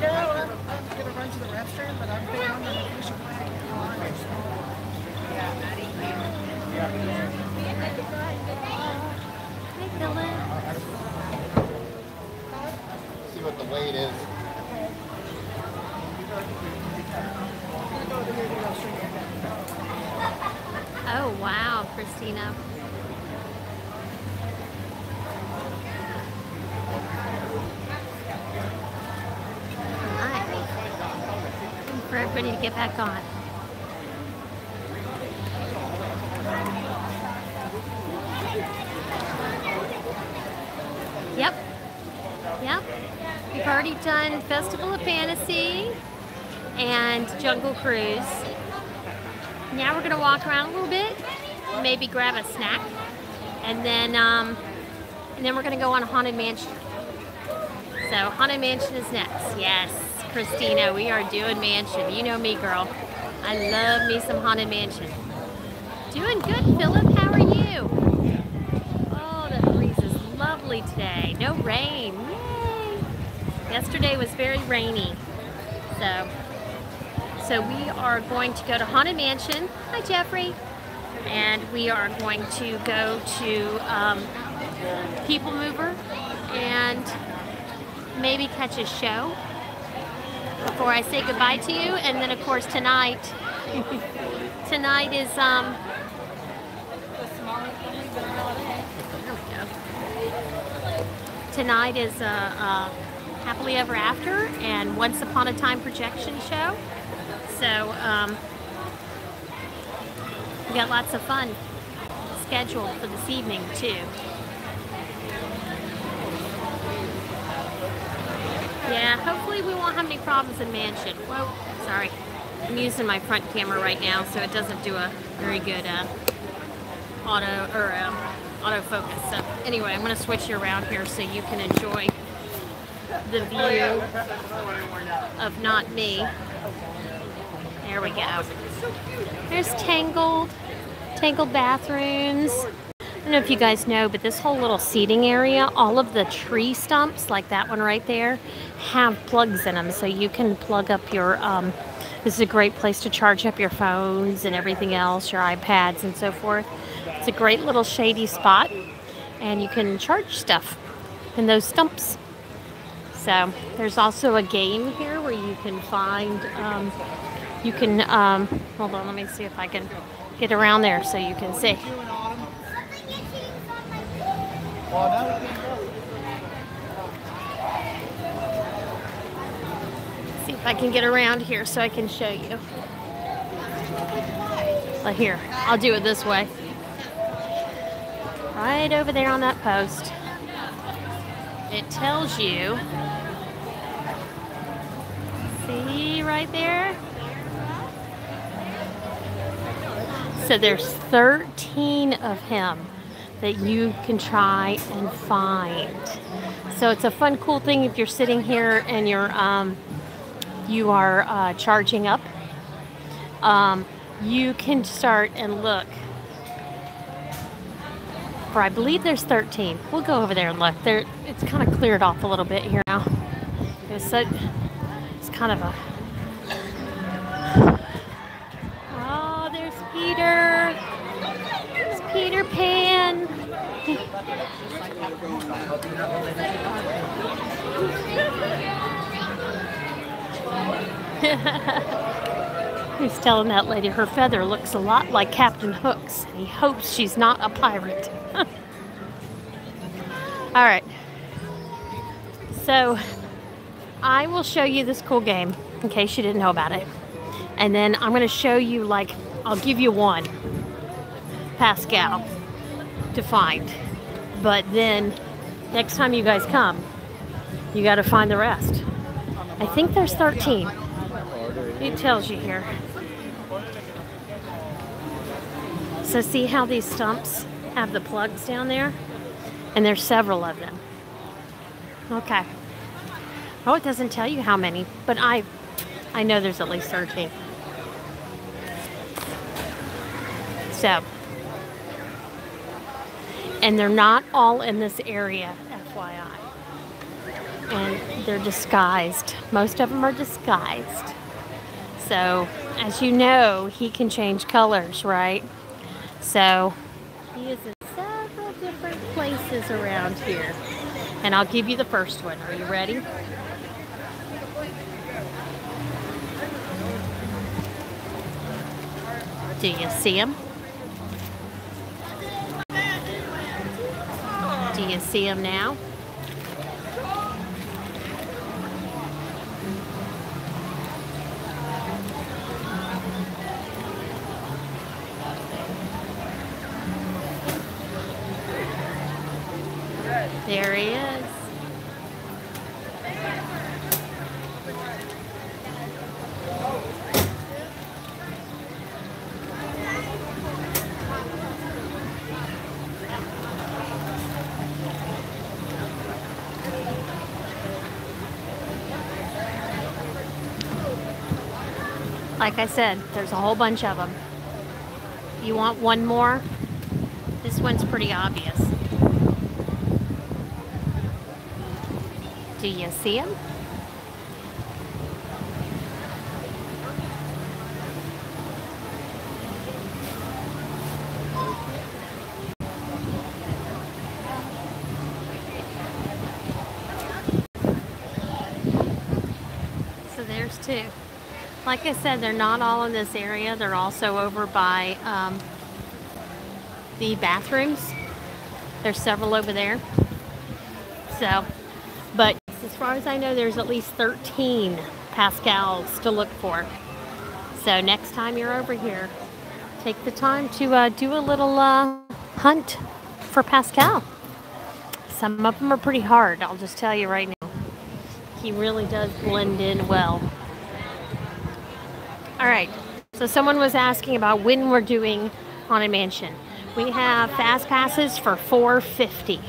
No, I'm gonna run to the restroom, but I'm found an official flag online. See what the weight is. Oh wow, Christina. For everybody to get back on. Yep. Yep. We've already done Festival of Fantasy and Jungle Cruise. Now we're gonna walk around a little bit, maybe grab a snack, and then we're gonna go on Haunted Mansion. So Haunted Mansion is next. Yes. Christina, we are doing Mansion. You know me, girl. I love me some Haunted Mansion. Doing good, Philip. How are you? Oh, the breeze is lovely today. No rain. Yay! Yesterday was very rainy. So we are going to go to Haunted Mansion. Hi, Jeffrey. And we are going to go to People Mover and maybe catch a show before I say goodbye to you. And then of course tonight tonight is tonight is Happily Ever After and Once Upon a Time projection show. So we got lots of fun scheduled for this evening too. Yeah, hopefully we won't have any problems in Mansion. Whoa, sorry. I'm using my front camera right now, so it doesn't do a very good autofocus. So anyway, I'm going to switch you around here so you can enjoy the view of not me. There we go. There's Tangled bathrooms. I don't know if you guys know, but this whole little seating area, all of the tree stumps, like that one right there, have plugs in them. So you can plug up your, this is a great place to charge up your phones and everything else, your iPads and so forth. It's a great little shady spot, and you can charge stuff in those stumps. So there's also a game here where you can find, hold on, let me see if I can get around there so you can see. See if I can get around here so I can show you. Well, here, I'll do it this way. Right over there on that post, it tells you, see right there? So there's 13 of him that you can try and find. So it's a fun, cool thing if you're sitting here and you are charging up. You can start and look for, I believe there's 13. We'll go over there and look. There, it's kind of cleared off a little bit here now. It's kind of a. Oh, there's Peter. There's Peter Pan. He's telling that lady her feather looks a lot like Captain Hook's. He hopes she's not a pirate. All right. So I will show you this cool game in case you didn't know about it. And then I'm going to show you, like, I'll give you one, Pascal, to find. But then next time you guys come, you got to find the rest. I think there's 13. It tells you here. So see how these stumps have the plugs down there? And there's several of them. Okay. Oh, it doesn't tell you how many, but I know there's at least 13. So, and they're not all in this area, FYI. And they're disguised. Most of them are disguised. So, as you know, he can change colors, right? So, he is in several different places around here. And I'll give you the first one. Are you ready? Do you see him? Do you see him now? There he is. Like I said, there's a whole bunch of them. You want one more? This one's pretty obvious. Do you see him? So there's two. Like I said, they're not all in this area. They're also over by the bathrooms. There's several over there. So, but as far as I know, there's at least 13 Pascals to look for. So next time you're over here, take the time to do a little hunt for Pascal. Some of them are pretty hard, I'll just tell you right now. He really does blend in well. All right, so someone was asking about when we're doing Haunted Mansion. We have fast passes for $4.50.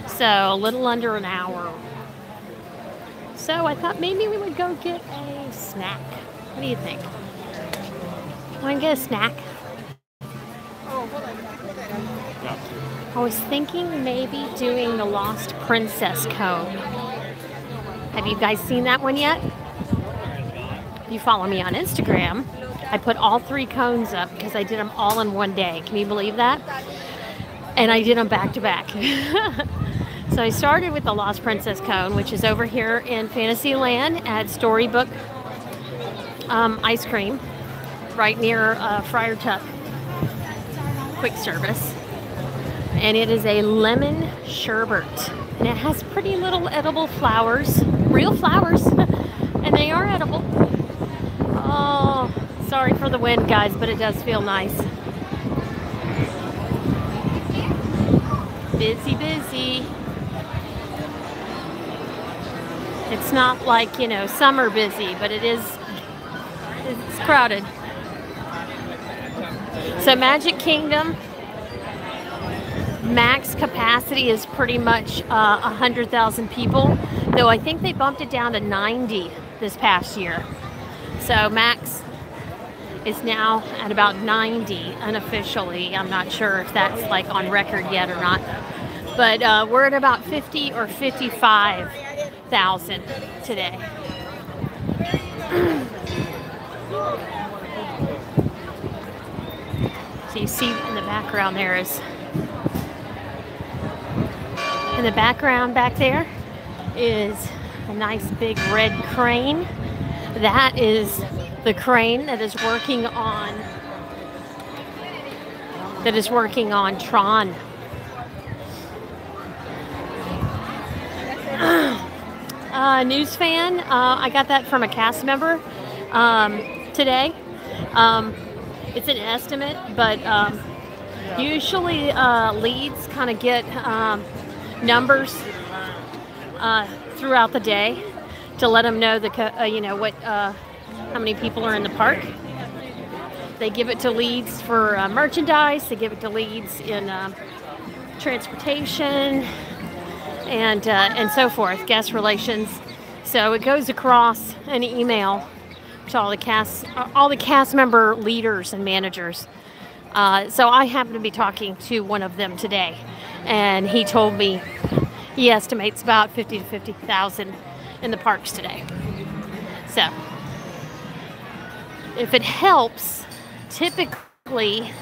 So a little under an hour. So I thought maybe we would go get a snack. What do you think? Want to get a snack? I was thinking maybe doing the Lost Princess cone. Have you guys seen that one yet? If you follow me on Instagram, I put all 3 cones up because I did them all in one day. Can you believe that? And I did them back to back. So I started with the Lost Princess cone, which is over here in Fantasyland at Storybook Ice Cream, right near Friar Tuck Quick Service. And it is a lemon sherbet. And it has pretty little edible flowers, real flowers, and they are edible. Oh, sorry for the wind, guys, but it does feel nice. Busy, busy. It's not like, you know, summer busy, but it's crowded. So Magic Kingdom, max capacity is pretty much 100,000 people, though I think they bumped it down to 90 this past year. So max is now at about 90 unofficially. I'm not sure if that's like on record yet or not. But we're at about 50 or 55,000 today. So you see in the background there is, in the background back there is a nice big red crane. That is the crane that is working on Tron. News fan, I got that from a cast member today. It's an estimate, but usually leads kind of get numbers throughout the day to let them know you know what how many people are in the park. They give it to leads for merchandise. They give it to leads in transportation. and so forth, guest relations. So it goes across an email to all the cast member leaders and managers. So I happen to be talking to one of them today, and he told me he estimates about 50 to 50,000 in the parks today. So if it helps, typically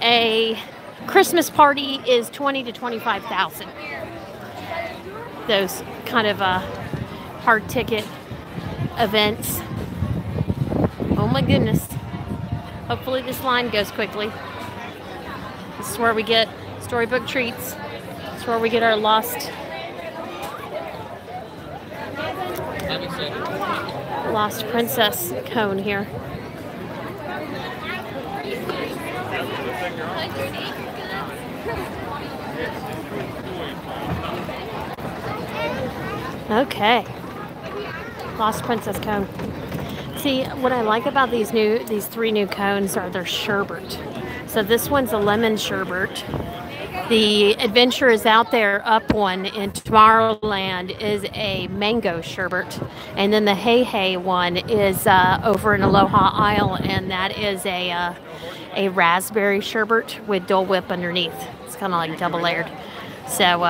a Christmas party is 20 to 25,000. Those kind of hard ticket events. Oh my goodness. Hopefully this line goes quickly. This is where we get storybook treats. This is where we get our lost princess cone here. Okay. Lost princess cone. See, what I like about these 3 new cones are their sherbet. So this one's a lemon sherbet. The Adventure is Out There up one in Tomorrowland is a mango sherbet. And then the Hey Hey one is over in Aloha Isle, and that is a raspberry sherbet with Dole Whip underneath. It's kind of like double layered. So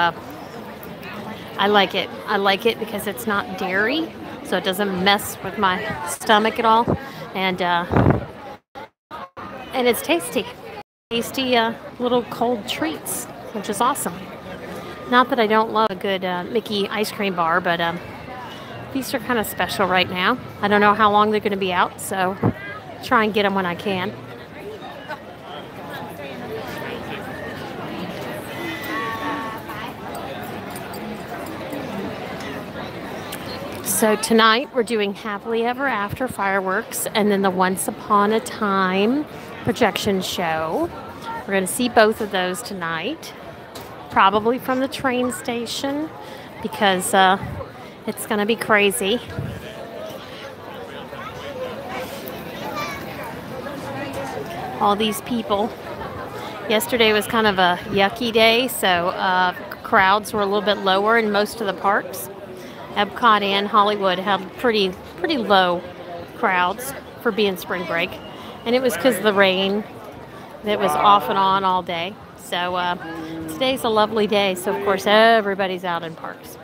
I like it. I like it because it's not dairy, so it doesn't mess with my stomach at all, and it's tasty. Tasty little cold treats, which is awesome. Not that I don't love a good Mickey ice cream bar, but these are kind of special right now. I don't know how long they're going to be out, so try and get them when I can. So tonight we're doing Happily Ever After fireworks and then the Once Upon a Time projection show. We're going to see both of those tonight, probably from the train station, because it's going to be crazy. All these people. Yesterday was kind of a yucky day, so crowds were a little bit lower in most of the parks. Epcot and Hollywood had pretty low crowds for being spring break, and it was because of the rain that was off and on all day. So today's a lovely day, so of course everybody's out in parks.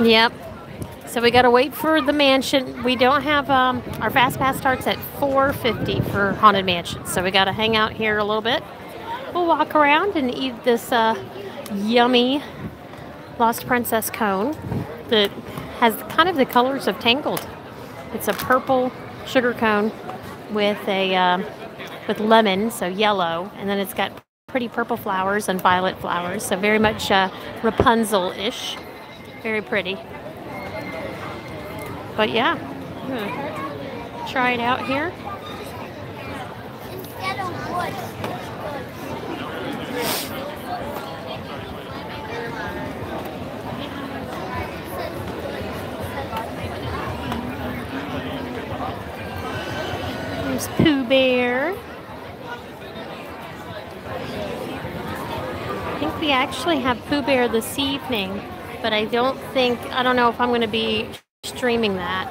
Yep. So we got to wait for the mansion. We don't have our fast pass starts at $4.50 for Haunted Mansion. So we got to hang out here a little bit. We'll walk around and eat this yummy Lost Princess cone that has kind of the colors of Tangled. It's a purple sugar cone with with lemon, so yellow, and then it's got pretty purple flowers and violet flowers. So very much Rapunzel-ish. Very pretty. But yeah, I'm gonna try it out here. Instead of wood. There's Pooh Bear. I think we actually have Pooh Bear this evening, but I don't know if I'm going to be streaming that.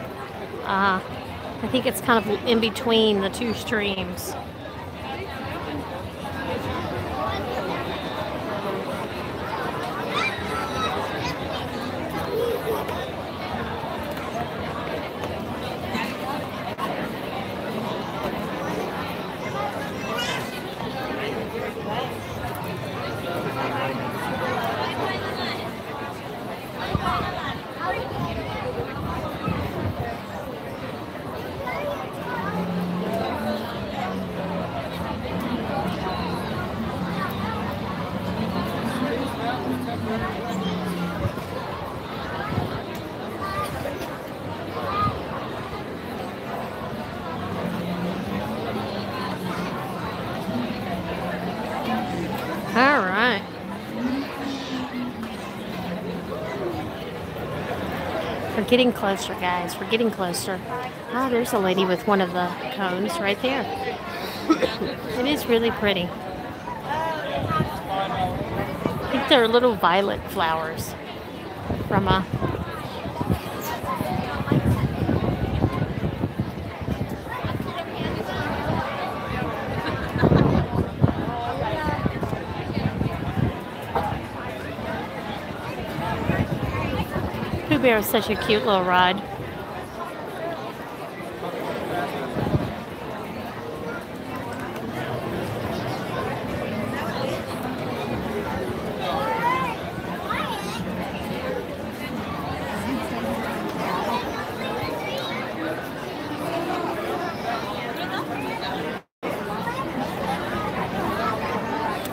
I think it's kind of in between the two streams. We're getting closer, guys. We're getting closer. Ah, there's a lady with one of the cones right there. It is really pretty. I think they're little violet flowers from a... Pooh Bear is such a cute little ride.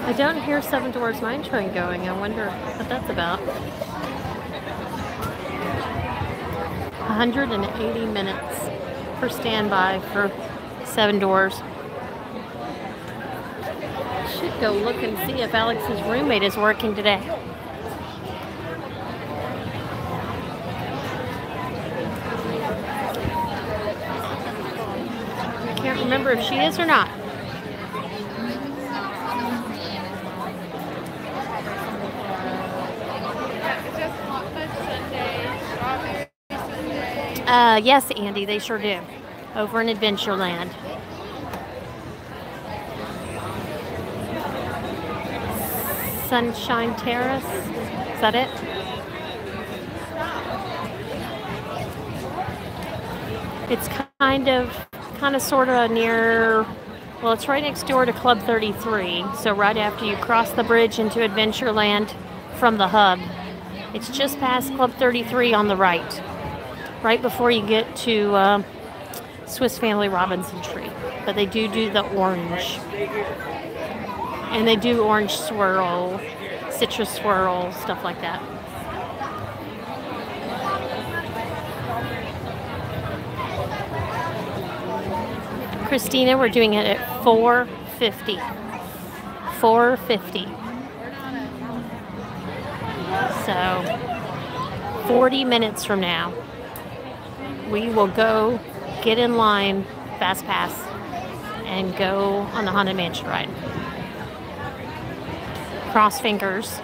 I don't hear Seven Dwarfs Mine Train going. I wonder what that's about. 180 minutes for standby for Seven Dwarfs. Should go look and see if Alex's roommate is working today. I can't remember if she is or not. Yes, Andy, they sure do. Over in Adventureland. Sunshine Terrace. Is that it? It's kind of sort of near, well, it's right next door to Club 33. So right after you cross the bridge into Adventureland from the hub, it's just past Club 33 on the right. Right before you get to Swiss Family Robinson Tree. But they do the orange. And they do orange swirl, citrus swirl, stuff like that. Christina, we're doing it at 4:50. 4:50. So, 40 minutes from now, we will go get in line, Fast Pass, and go on the Haunted Mansion ride. Cross fingers.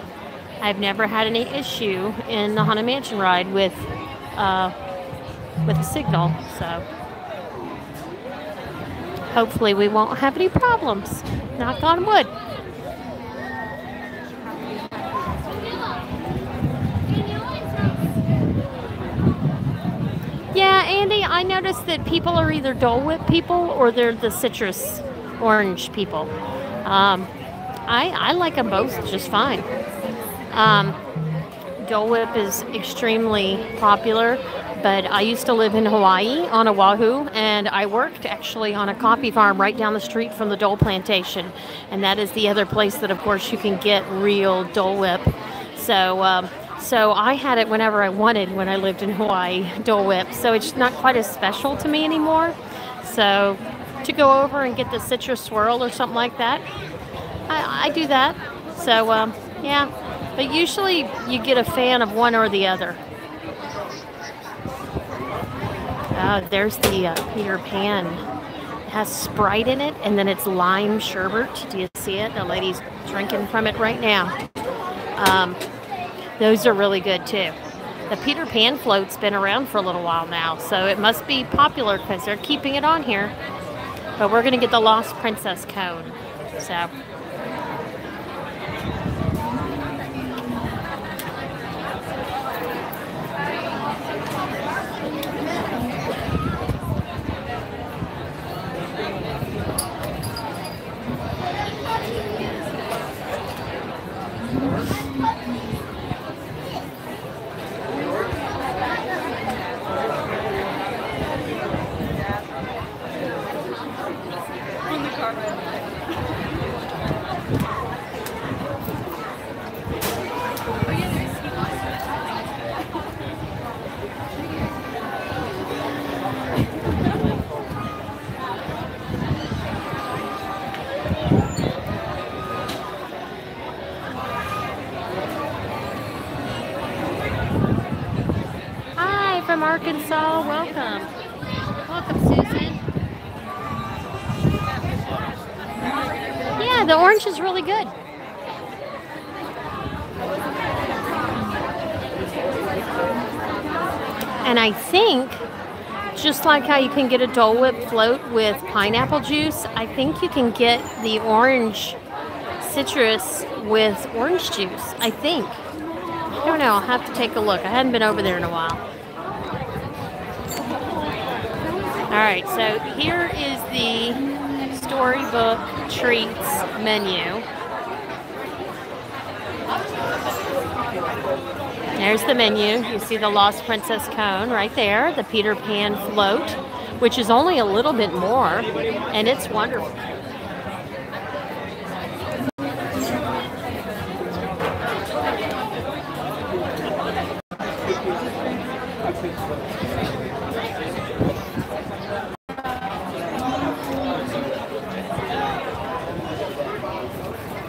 I've never had any issue in the Haunted Mansion ride with a signal, so hopefully we won't have any problems. Knock on wood. Yeah, Andy, I noticed that people are either Dole Whip people or they're the citrus orange people. I like them both just fine. Dole Whip is extremely popular, but I used to live in Hawaii on Oahu, and I worked actually on a coffee farm right down the street from the Dole Plantation, and that is the other place that, of course, you can get real Dole Whip. So I had it whenever I wanted when I lived in Hawaii, Dole Whip. So it's not quite as special to me anymore. So to go over and get the citrus swirl or something like that, I do that. So yeah, but usually you get a fan of one or the other. There's the Peter Pan. It has Sprite in it, and then it's lime sherbet. Do you see it? The lady's drinking from it right now. Those are really good too. The Peter Pan float's been around for a little while now, so it must be popular because they're keeping it on here. But we're going to get the Lost Princess cone. So. from Arkansas. Welcome. Welcome, Susan. Yeah, the orange is really good. And I think, just like how you can get a Dole Whip float with pineapple juice, I think you can get the orange citrus with orange juice, I think. I don't know, I'll have to take a look. I hadn't been over there in a while. Alright, so here is the Storybook Treats menu. There's the menu. You see the Lost Princess cone right there, the Peter Pan float, which is only a little bit more, and it's wonderful.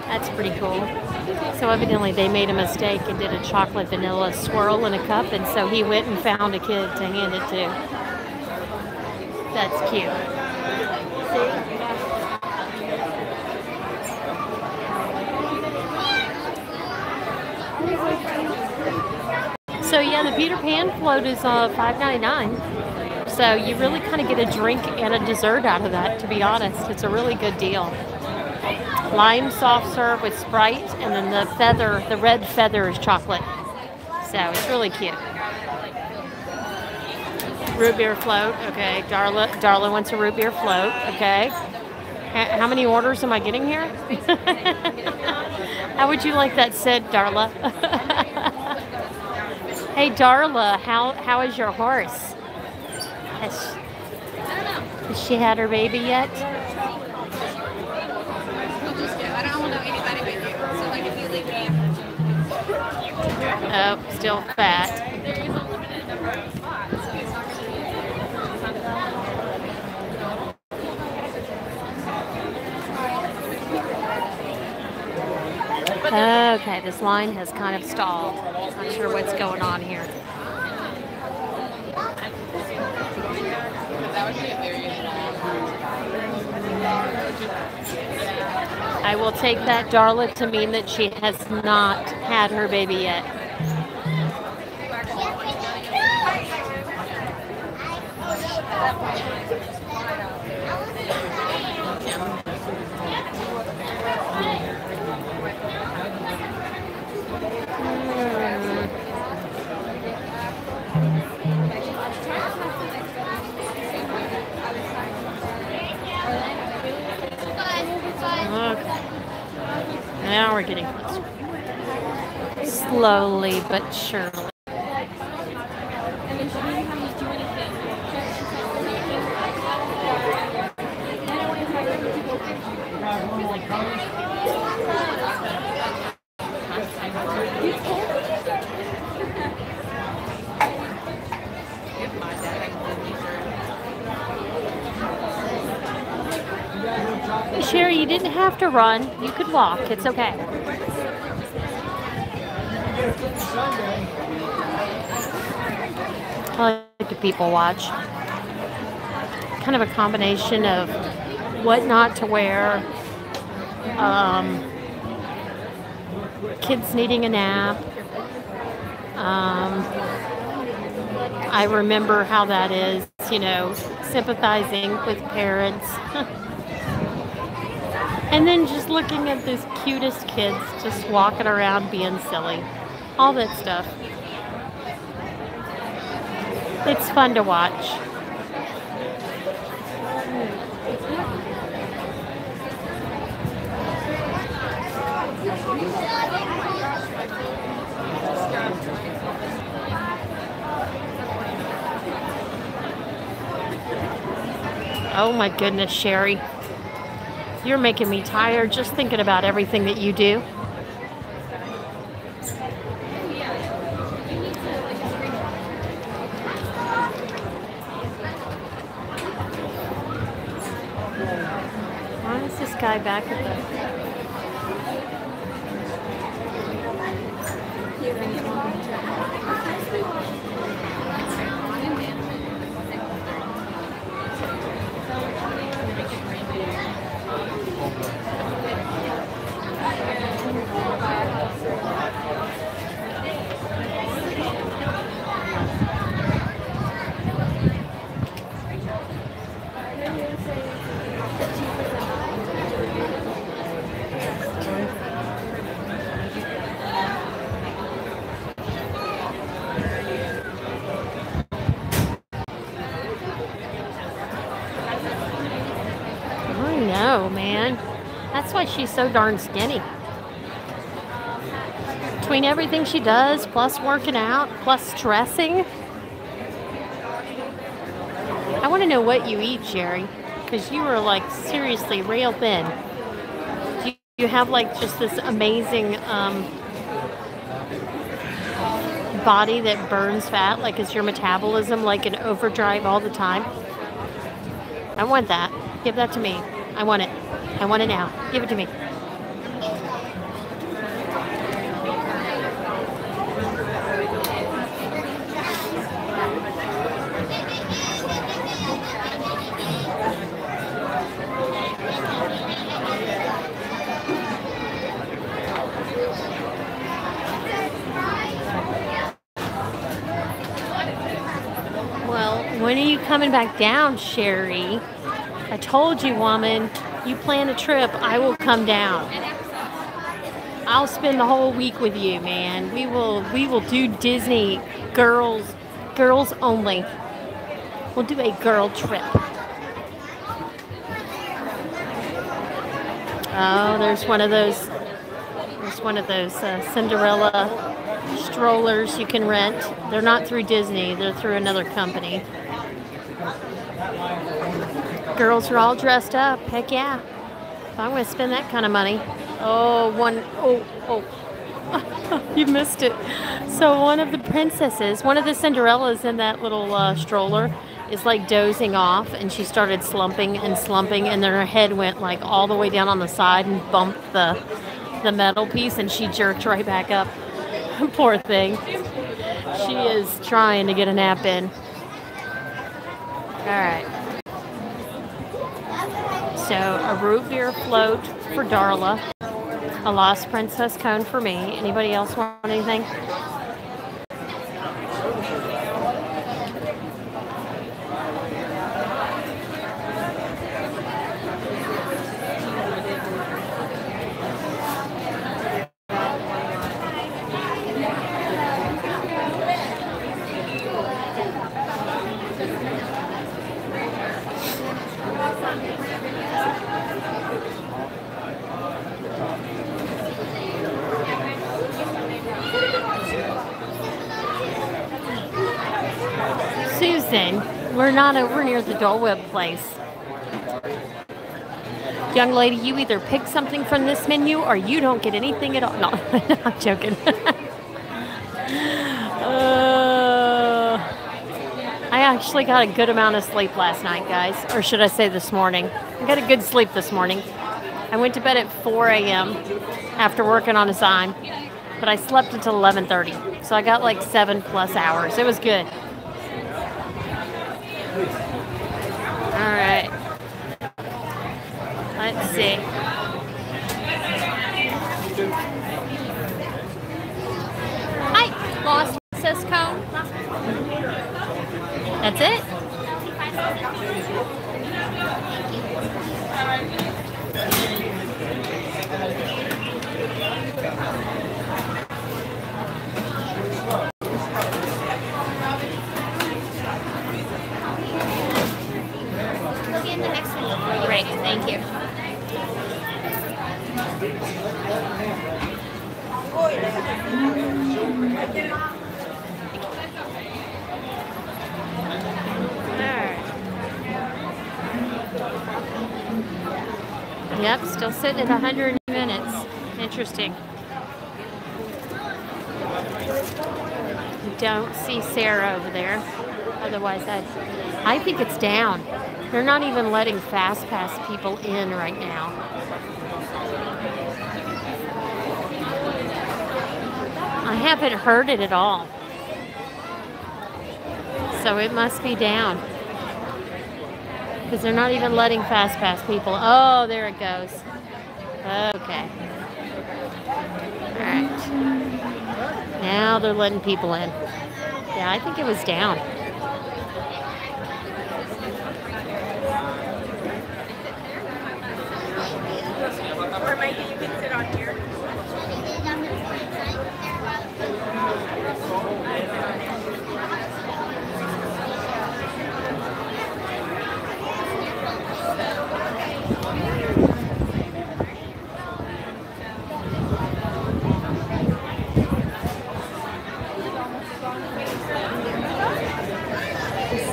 That's pretty cool. So evidently they made a mistake and did a chocolate vanilla swirl in a cup, and so he went and found a kid to hand it to. That's cute. See? So yeah, the Peter Pan float is $5.99. So you really kind of get a drink and a dessert out of that, to be honest. It's a really good deal. Lime soft serve with Sprite, and then the feather, the red feather is chocolate. So it's really cute. Root beer float, okay. Darla wants a root beer float, okay. How many orders am I getting here? How would you like that said, Darla? Hey, Darla, how is your horse? Has she had her baby yet? Oh, still fat. Okay, this line has kind of stalled. Not sure what's going on here. I will take that, Darla, to mean that she has not had her baby yet. Okay. Now we're getting closer. Slowly but surely. Sherry, you didn't have to run. You could walk. It's okay. I like to people watch. Kind of a combination of what not to wear, kids needing a nap. I remember how that is, you know, sympathizing with parents. And then just looking at these cutest kids just walking around being silly. All that stuff. It's fun to watch. Oh my goodness, Sherry. You're making me tired just thinking about everything that you do. Why is this guy back at the... man. That's why she's so darn skinny. Between everything she does, plus working out, plus stressing. I want to know what you eat, Sherry, because you are like seriously real thin. Do you have like just this amazing body that burns fat? Like, is your metabolism like in overdrive all the time? I want that. Give that to me. I want it. I want it now. Give it to me. Well, when are you coming back down, Sherry? I told you, woman, you plan a trip, I will come down. I'll spend the whole week with you, man. We will do Disney girls only. We'll do a girl trip. Oh, there's one of those Cinderella strollers you can rent. They're not through Disney, they're through another company. Girls are all dressed up. Heck yeah. If I'm going to spend that kind of money. Oh, you missed it. So one of the princesses, one of the Cinderellas in that little stroller is like dozing off, and she started slumping, and then her head went like all the way down on the side and bumped the metal piece, and she jerked right back up. Poor thing. She is trying to get a nap in. All right. So a root beer float for Darla, a Lost Princess cone for me. Anybody else want anything? Susan, we're not over near the Dole Whip place. Young lady, you either pick something from this menu or you don't get anything at all. No, I'm joking. I actually got a good amount of sleep last night, guys. Or should I say this morning. I got a good sleep this morning. I went to bed at 4 a.m. after working on a sign. But I slept until 11:30. So I got like 7+ hours. It was good. All right. Let's see. Hi, Lost Princess cone. That's it? Great, thank you. Yep, still sitting at 100 minutes. Interesting. Don't see Sarah over there. Otherwise, I think it's down. They're not even letting Fast Pass people in right now. I haven't heard it at all. So it must be down. Because they're not even letting Fast Pass people. Oh, there it goes. Okay. Alright. Now they're letting people in. Yeah, I think it was down. Or maybe you can sit on here.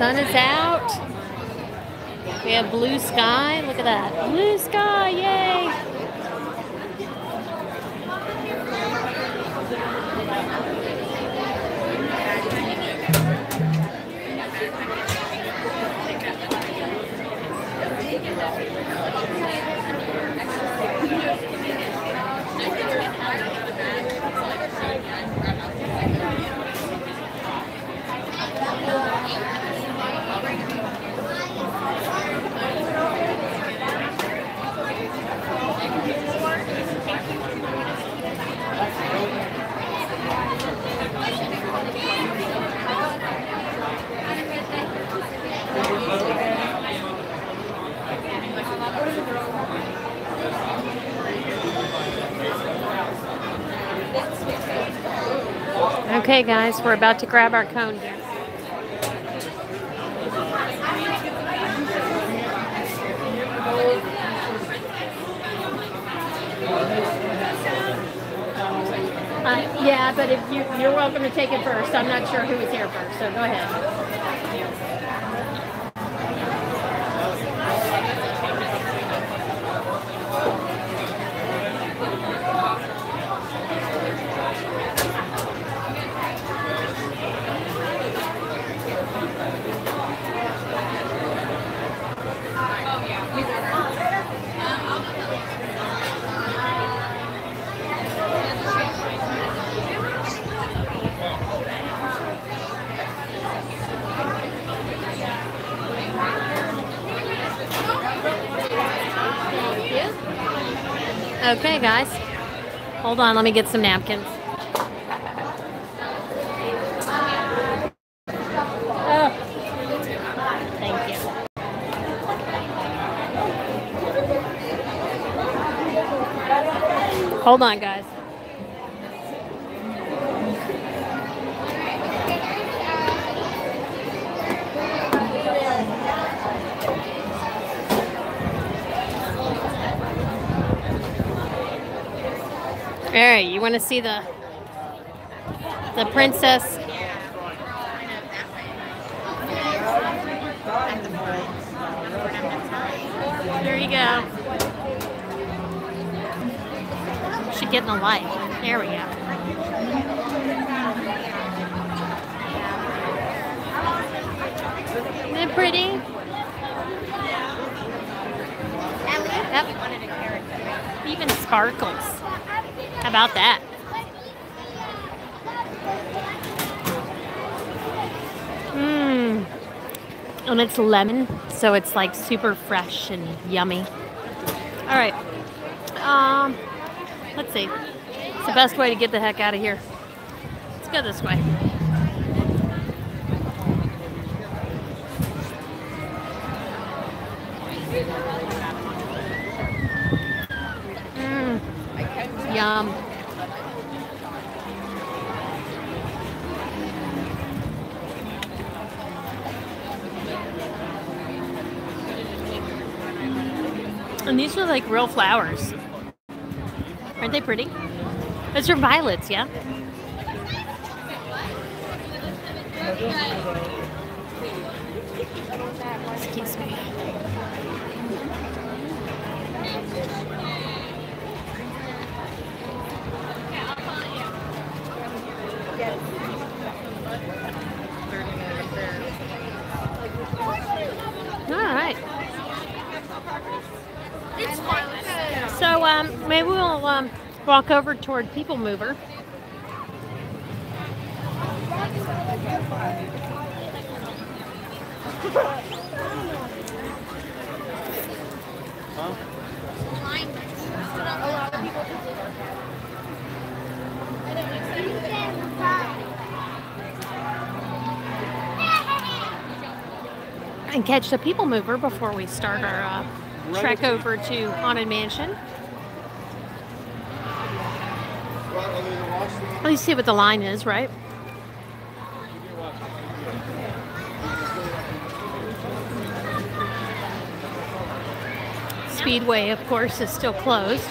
sun is out. We have blue sky. Look at that. Blue sky, yay! Okay, guys, we're about to grab our cone here. Yeah, but if you're welcome to take it first. I'm not sure who was here first, so go ahead. Okay, guys. Hold on, let me get some napkins. Oh, thank you. Hold on, guys. All right, you want to see the princess? There you go. Should get in the light. There we go. Isn't it pretty? Yep. Even sparkles. How about that? Mmm. And it's lemon, so it's like super fresh and yummy. All right. Let's see. It's the best way to get the heck out of here. Let's go this way. Yum. And these are like real flowers. Aren't they pretty? Those are violets, yeah? Excuse me. All right. So maybe we'll walk over toward People Mover. And catch the People Mover before we start our trek over to Haunted Mansion. At least see what the line is, right? Speedway, of course, is still closed.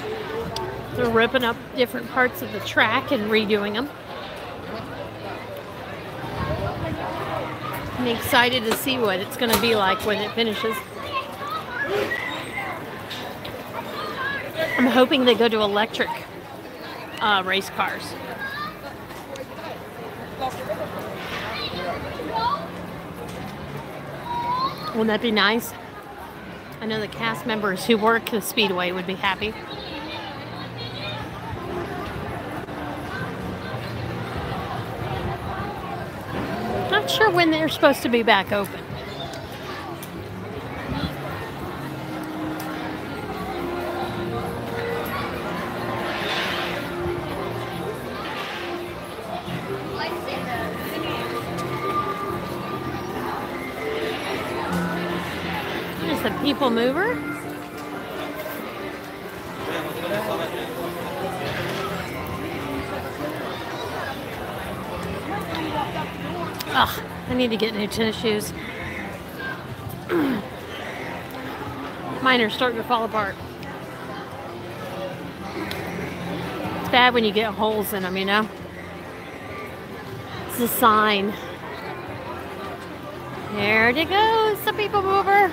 They're ripping up different parts of the track and redoing them. I'm excited to see what it's going to be like when it finishes. I'm hoping they go to electric race cars. Wouldn't that be nice? I know the cast members who work the Speedway would be happy. Not sure when they're supposed to be back open. There's the people mover. Ugh, I need to get new tennis shoes. Mine are starting to fall apart. It's bad when you get holes in them, you know? It's a sign. There it goes, the people mover.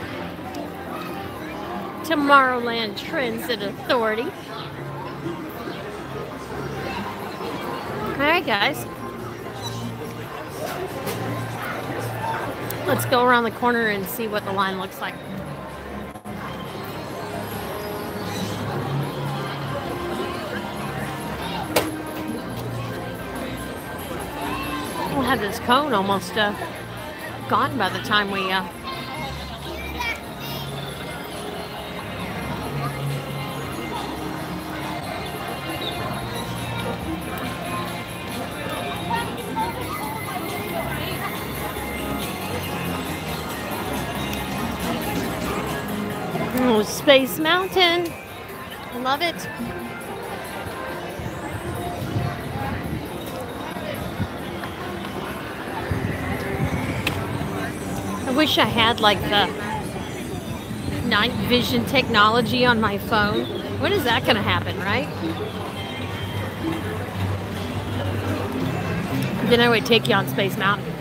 Tomorrowland Transit Authority. Alright, guys. Let's go around the corner and see what the line looks like. We'll have this cone almost gone by the time we oh, Space Mountain. I love it. I wish I had like the night vision technology on my phone. When is that going to happen, right? Then I would take you on Space Mountain.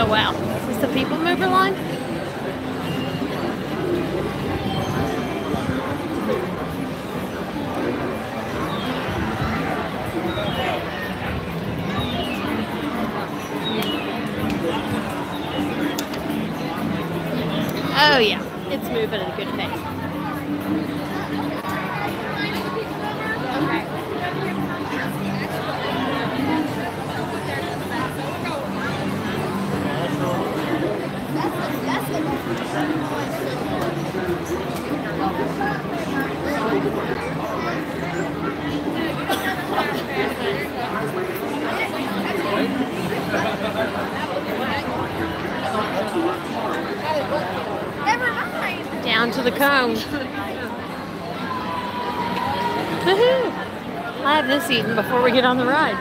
Oh wow, is this the people mover line? Oh yeah, it's moving at a good pace. Down to the cone. Woohoo! I'll have this eaten before we get on the ride.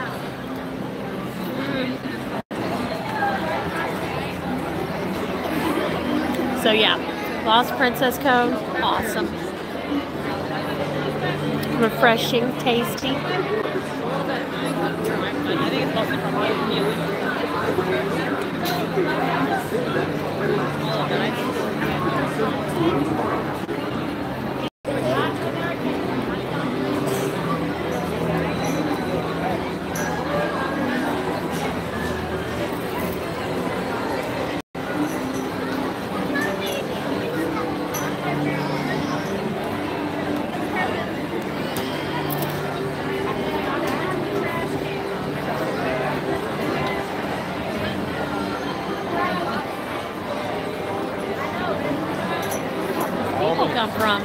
So yeah, Lost Princess cone, awesome. Refreshing, tasty. come from.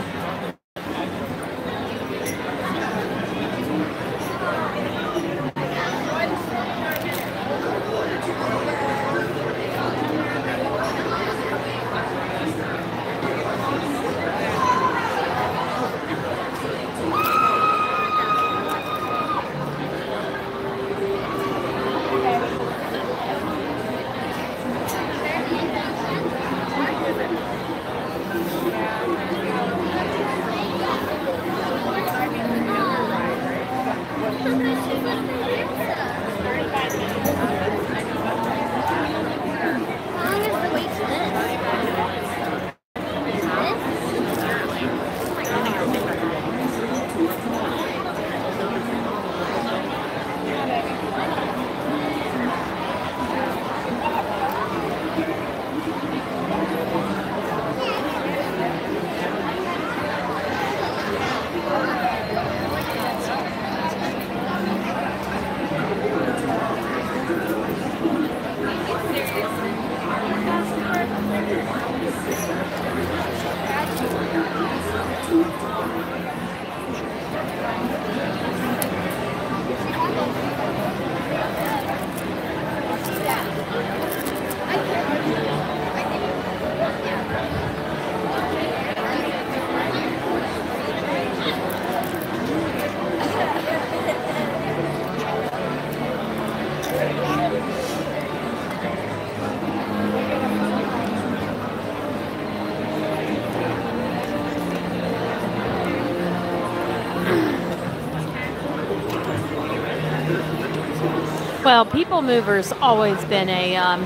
Well, People Mover's always been a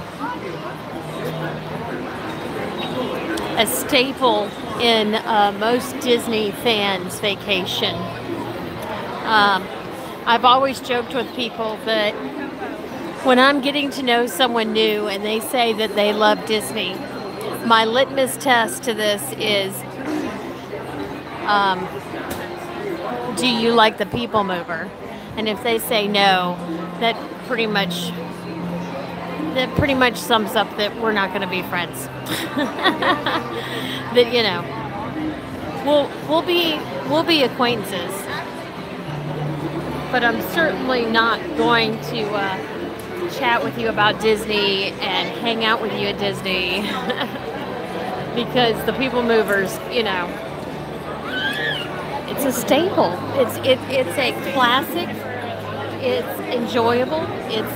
staple in most Disney fans' vacation. I've always joked with people that when I'm getting to know someone new and they say that they love Disney, my litmus test to this is, do you like the People Mover? And if they say no, that pretty much sums up that we're not going to be friends. That, you know, we'll be acquaintances, but I'm certainly not going to chat with you about Disney and hang out with you at Disney because the People Movers, you know, it's a staple. It's a classic. It's enjoyable. It's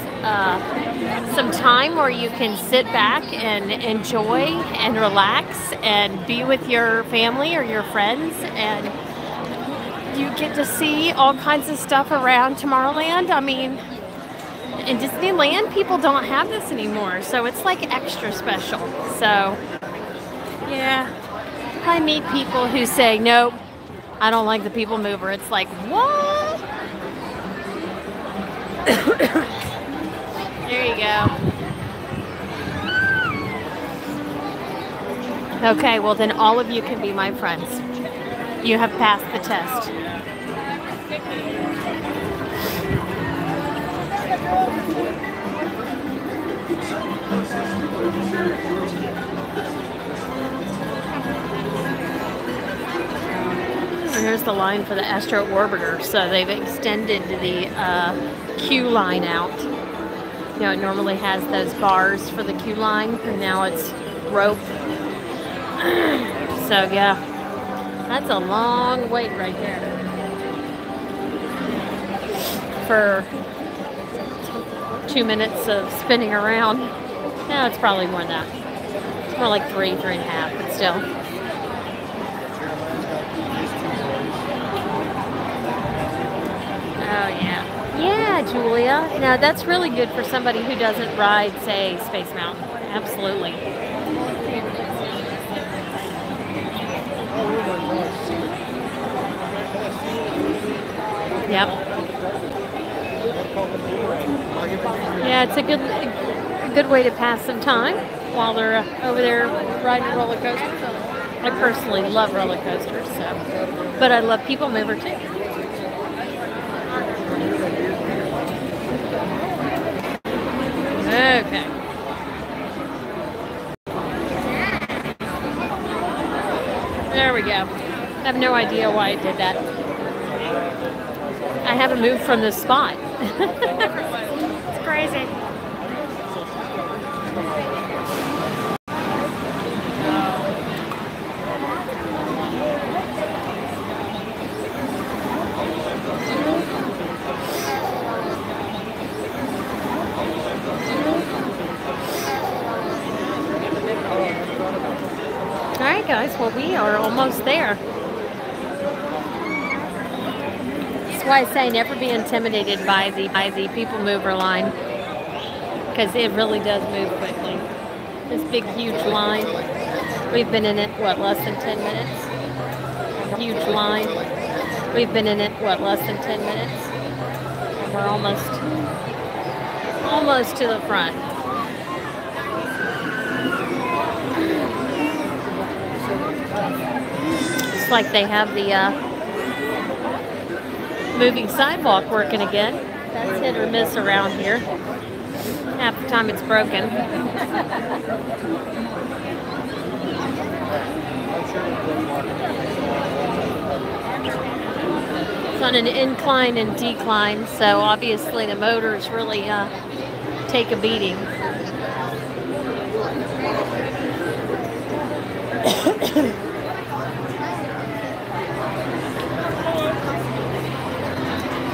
some time where you can sit back and enjoy and relax and be with your family or your friends, and you get to see all kinds of stuff around Tomorrowland. I mean, in Disneyland, people don't have this anymore, so it's like extra special. So, yeah, I meet people who say, nope, I don't like the People Mover. It's like, what? There you go. Okay, well then all of you can be my friends. You have passed the test. And here's the line for the Astro Orbiter. So they've extended the queue line out. You know, it normally has those bars for the queue line, and now it's rope. So yeah, that's a long wait right there for 2 minutes of spinning around. No, it's probably more than that. It's more like 3.5, but still. Oh yeah. Yeah, Julia. Now that's really good for somebody who doesn't ride, say, Space Mountain. Absolutely. Yep. Yeah, it's a good way to pass some time while they're over there riding a roller coaster. I personally love roller coasters, so, but I love People Mover too. Okay. There we go. I have no idea why I did that. I haven't moved from this spot. It's crazy. Alright guys, well we are almost there. That's why I say never be intimidated by the people mover line, because it really does move quickly. This big huge line. We've been in it, what, less than 10 minutes? Huge line. We've been in it, what, less than 10 minutes? And we're almost to the front. It's like they have the moving sidewalk working again. That's hit or miss around here. Half the time it's broken. It's on an incline and decline, so obviously the motors really take a beating.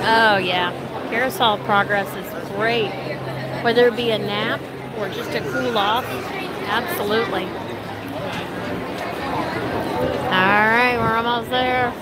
Oh yeah, carousel progress is great. Whether it be a nap or just a cool off, absolutely. All right, we're almost there.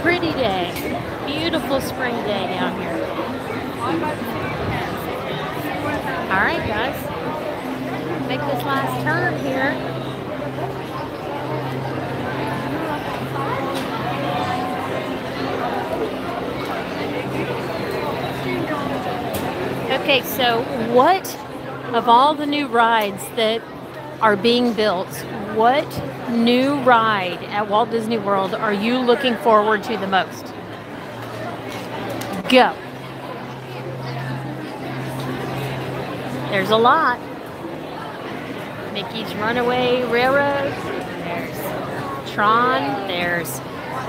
Pretty day. Beautiful spring day down here. Alright guys. Make this last turn here. Okay, so what of all the new rides that are being built, what new ride at Walt Disney World are you looking forward to the most? Go. There's a lot. Mickey's Runaway Railroad. There's Tron. There's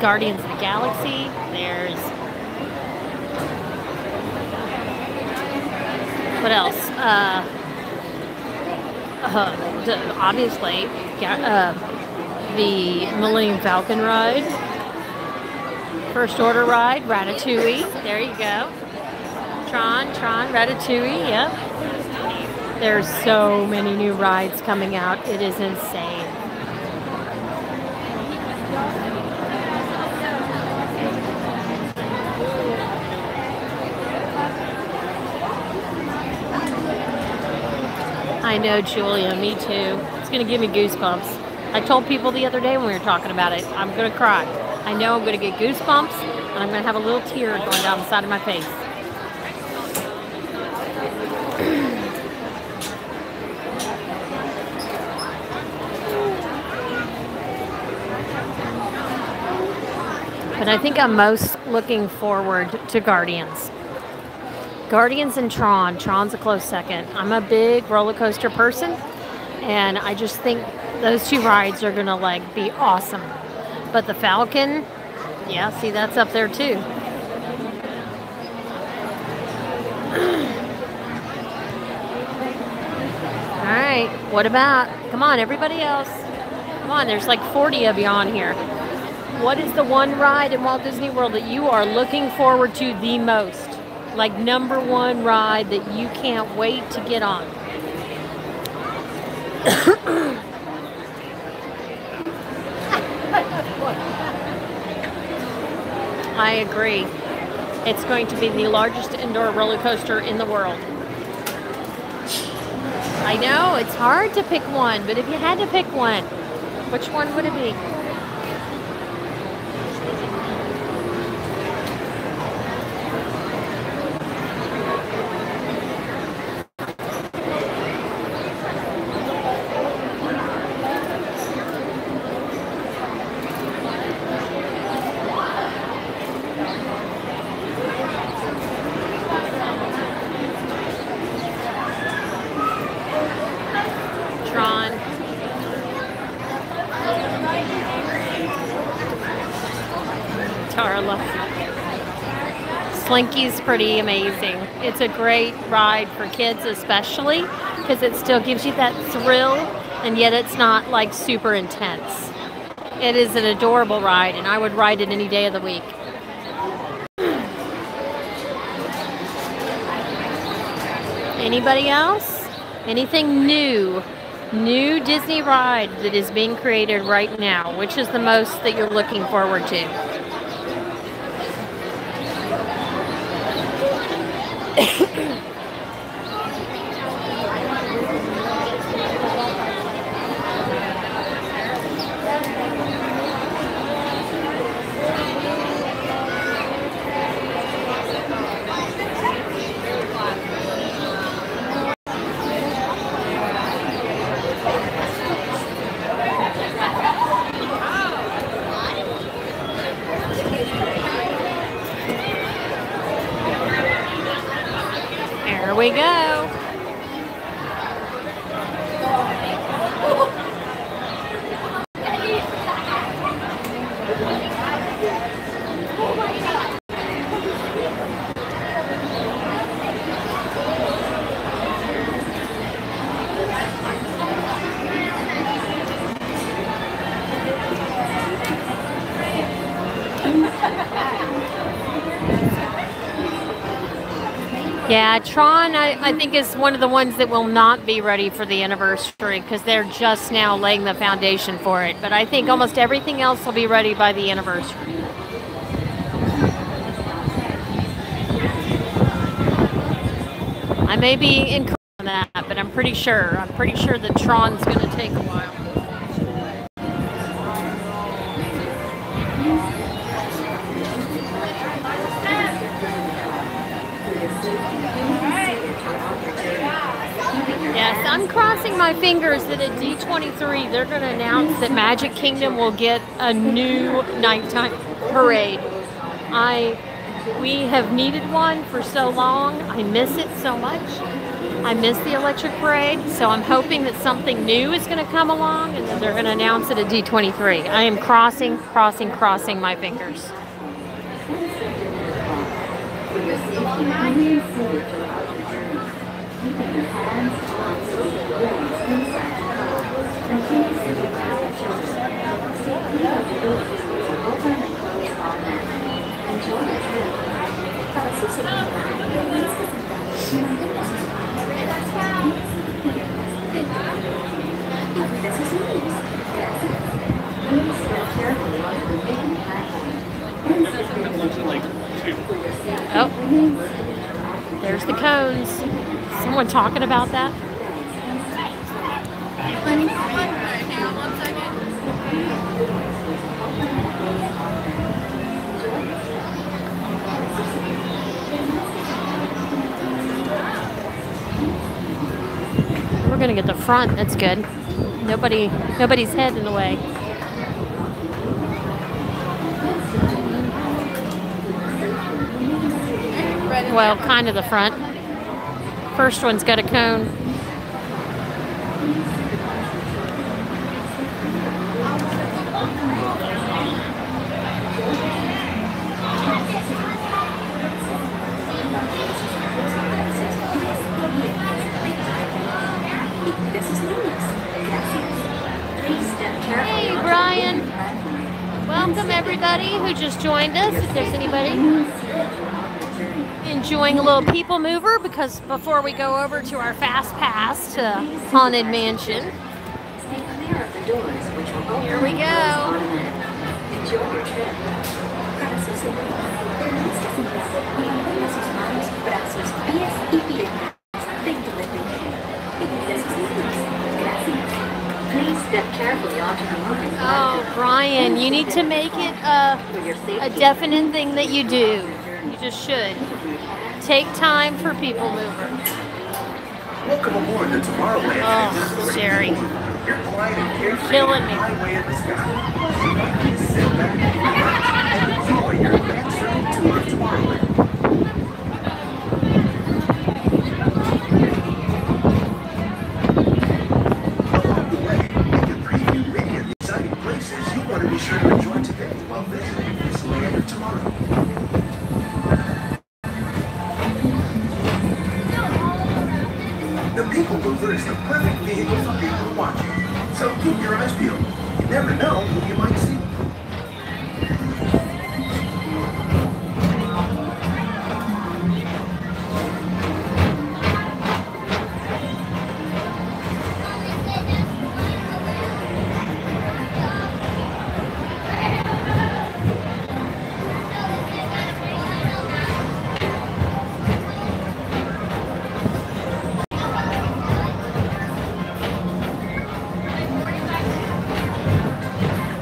Guardians of the Galaxy. There's... what else? Obviously, the Millennium Falcon ride, First Order ride, Ratatouille. There you go. Tron, Ratatouille. Yep. There's so many new rides coming out. It is insane. I know, Julia, me too. It's going to give me goosebumps. I told people the other day when we were talking about it, I'm going to cry. I know I'm going to get goosebumps, and I'm going to have a little tear going down the side of my face. But I think I'm most looking forward to Guardians. Guardians and Tron. Tron's a close second. I'm a big roller coaster person, and I just think those two rides are gonna like be awesome. But the Falcon, yeah, see, that's up there too. All right, what about? Come on, everybody else. Come on, there's like 40 of you on here. What is the one ride in Walt Disney World that you are looking forward to the most? Like number one ride that you can't wait to get on? I agree. It's going to be the largest indoor roller coaster in the world. I know, it's hard to pick one, but if you had to pick one, which one would it be? Slinky's pretty amazing. It's a great ride for kids especially because it still gives you that thrill and yet it's not like super intense. It is an adorable ride and I would ride it any day of the week. Anybody else? Anything new? New Disney ride that is being created right now. Which is the most that you're looking forward to? There we go. Yeah, Tron, I think, is one of the ones that will not be ready for the anniversary because they're just now laying the foundation for it. But I think almost everything else will be ready by the anniversary. I may be incorrect on that, but I'm pretty sure. I'm pretty sure that Tron's going to take a while. Yes, I'm crossing my fingers that at D23 they're going to announce that Magic Kingdom will get a new nighttime parade. We have needed one for so long. I miss it so much. I miss the electric parade, so I'm hoping that something new is going to come along and that they're going to announce it at D23. I am crossing my fingers. Oh, there's the cones. Someone talking about that? We're gonna get the front. That's good. Nobody's head in the way. Well, kind of the front. First one's got a cone. Hey, Brian. Welcome, everybody who just joined us. If there's anybody enjoying a little people mover, because before we go over to our fast pass to Haunted Mansion, here we go. Please step carefully onto the moving Oh, Brian, you need to make it a definite thing that you do. You just should. Take time for people mover. Welcome aboard the Tomorrowland. Oh, Sherry. You're quiet and carefree. Killing me. Highway of the sky. Sit back and enjoy your adventure tour of Tomorrowland. Along the way, you can preview many of the exciting places you want to be sure to enjoy today while visiting this land of tomorrow. The People Mover is the perfect vehicle for people watching. So keep your eyes peeled. You never know who you might see.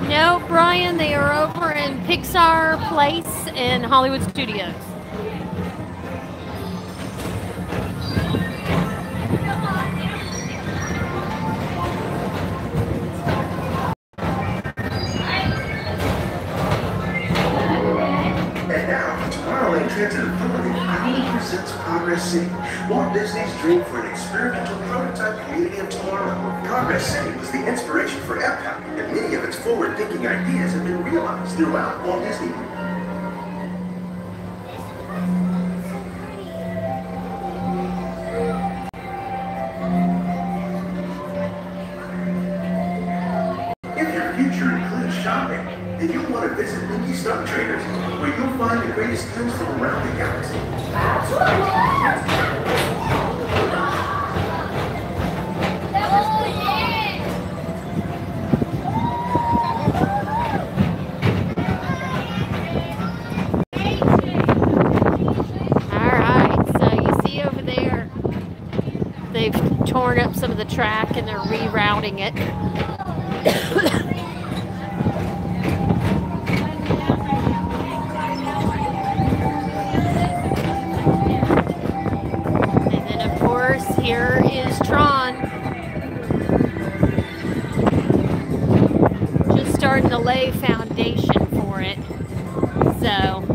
No, Brian, they are over in Pixar Place in Hollywood Studios. And now, Tomorrowland Transit Authority proudly presents Progress City, Walt Disney's dream for an experimental prototype community of tomorrow. Progress City was the inspiration for Epcot, and many of its forward-thinking ideas have been realized throughout Walt Disney. If your future includes shopping, then you'll want to visit Mickey Stock Traders, where you'll find the greatest deals from around the galaxy. Alright, so you see over there, they've torn up some of the track and they're rerouting it. And then of course, here is Tron. Just starting to lay foundation for it. So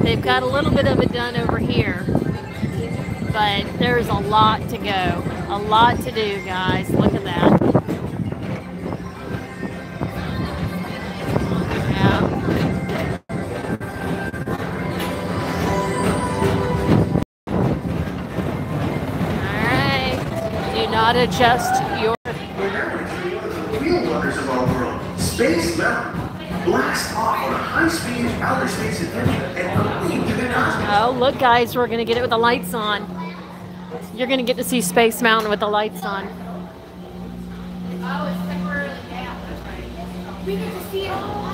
they've got a little bit of it done over here, but there's a lot to go. A lot to do, guys. Look at that. Yeah. Alright. Do not adjust your... We're now entering one of the real wonders of our world, Space Mountain. Blast off on a high-speed outer space adventure and leap to the cosmos. Oh, look, guys, we're going to get it with the lights on. You're going to get to see Space Mountain with the lights on. Oh, it's temporarily down. That's right. We get to see it all.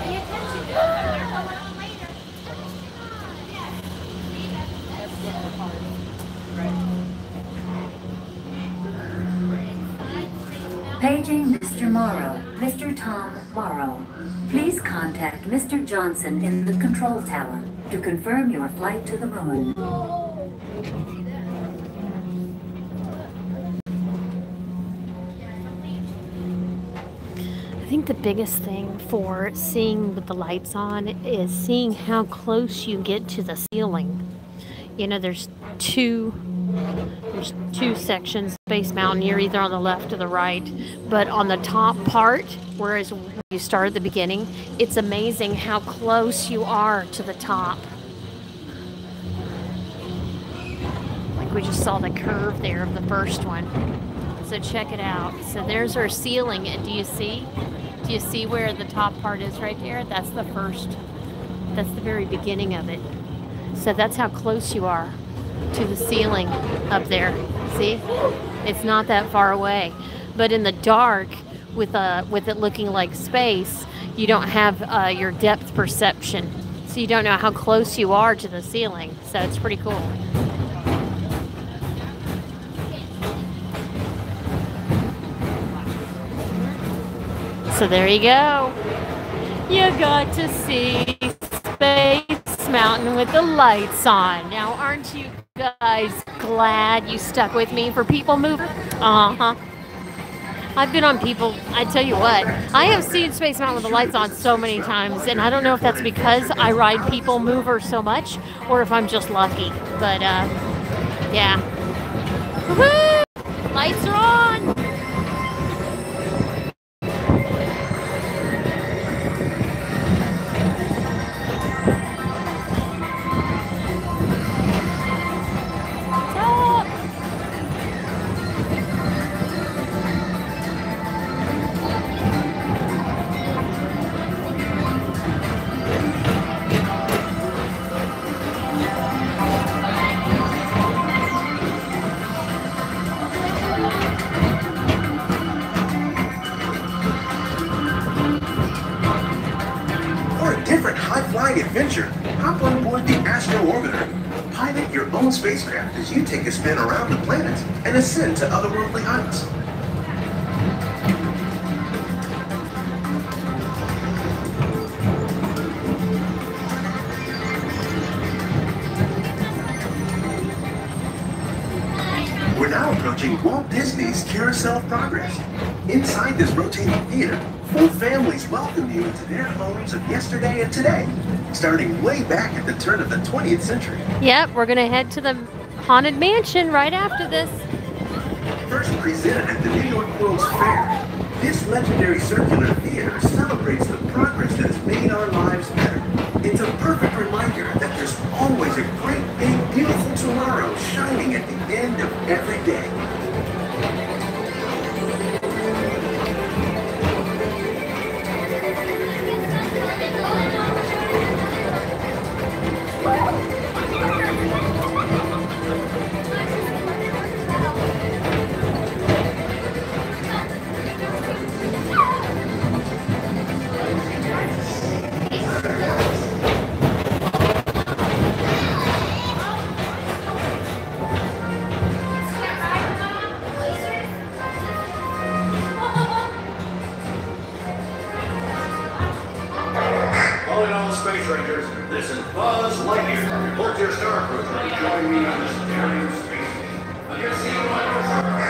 Pay attention to it. They're coming on later. Paging Mr. Morrow, Mr. Tom Morrow. Please contact Mr. Johnson in the control tower to confirm your flight to the moon. I think the biggest thing for seeing with the lights on is seeing how close you get to the ceiling. You know, there's two sections, Space Mountain. You're either on the left or the right, but on the top part, whereas you start at the beginning, it's amazing how close you are to the top. Like we just saw the curve there of the first one. So check it out. So there's our ceiling, and do you see? Do you see where the top part is right there? That's the very beginning of it. So that's how close you are to the ceiling up there. See? It's not that far away. But in the dark, with it looking like space, you don't have your depth perception. So you don't know how close you are to the ceiling. So it's pretty cool. So there you go. You got to see Space Mountain with the lights on. Now, aren't you guys glad you stuck with me for People Mover? Uh-huh. I've been on People, I tell you what, I have seen Space Mountain with the lights on so many times, and I don't know if that's because I ride People Mover so much, or if I'm just lucky. But, yeah. Woohoo! Lights are on! Adventure, hop on board the Astro Orbiter. Pilot your own spacecraft as you take a spin around the planet and ascend to otherworldly heights. We're now approaching Walt Disney's Carousel of Progress. Inside this rotating theater, full families welcome you into their homes of yesterday and today, starting way back at the turn of the 20th century. Yep, we're going to head to the Haunted Mansion right after this. First presented at the New York World's Fair, this legendary circular theater celebrates the progress that has made our lives better. It's a perfect reminder that there's always a great, big, beautiful tomorrow shining at the end of every day. Space Rangers, this is Buzz Lightyear. Report to your star cruiser. Join me on this daring space mission. Again, see you on your star.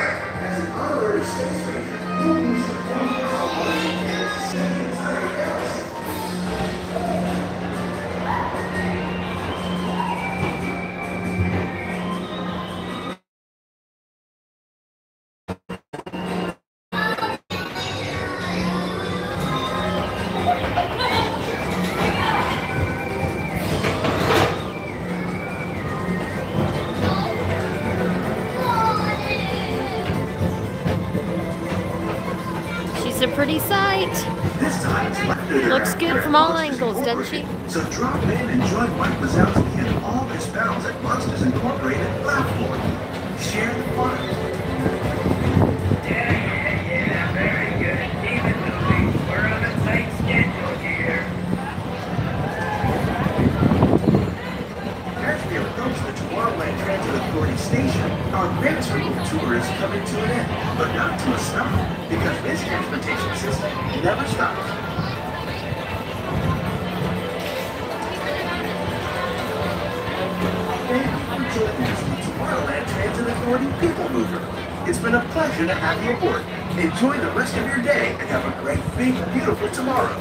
As an honorary space ranger, you'll use the to see the entire galaxy. She's a pretty sight. This time it's laughter. Looks good from all angles, doesn't she? So drop in and join Mike Wazowski and all his pals at Monsters Incorporated platform. Share the fun. Yeah, very good. Even though we're on a tight schedule here. As we approach the Tomorrowland Transit Authority station, our Venice Removal tour is coming to an end, but not to a stop, because this transportation system never stops. Thank you for joining us on the Tomorrowland Transit Authority People Mover. It's been a pleasure to have you aboard. Enjoy the rest of your day and have a great, big, beautiful tomorrow.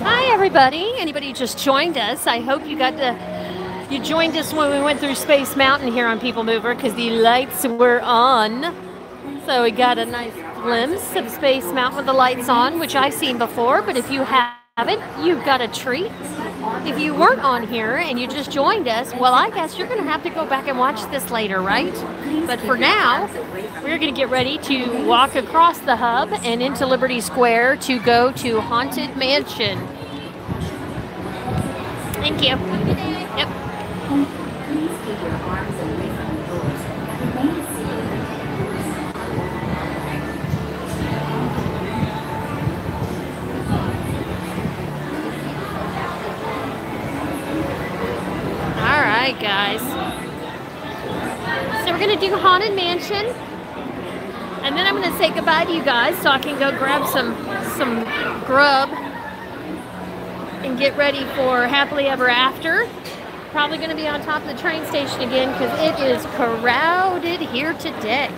Hi, everybody. Anybody just joined us? I hope you joined us when we went through Space Mountain here on People Mover because the lights were on. So we got a nice glimpse of Space Mountain with the lights on, which I've seen before, but if you haven't, you've got a treat. If you weren't on here and you just joined us, well, I guess you're going to have to go back and watch this later, right? But for now, we're going to get ready to walk across the hub and into Liberty Square to go to Haunted Mansion. Thank you. Yep. Please keep your arms away from the doors. Remain seated. All right, guys. So we're going to do Haunted Mansion. And then I'm going to say goodbye to you guys so I can go grab some grub and get ready for Happily Ever After. Probably going to be on top of the train station again because it is crowded here today.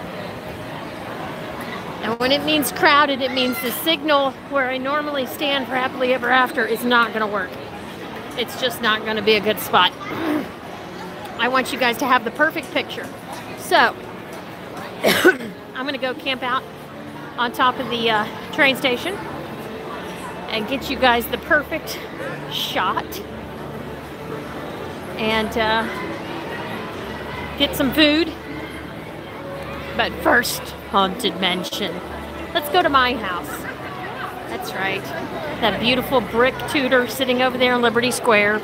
And when it means crowded, it means the signal where I normally stand for Happily Ever After is not going to work. It's just not going to be a good spot. I want you guys to have the perfect picture. So, I'm going to go camp out on top of the train station and get you guys the perfect shot. And get some food. But first, Haunted Mansion. Let's go to my house. That's right. That beautiful brick Tudor sitting over there in Liberty Square.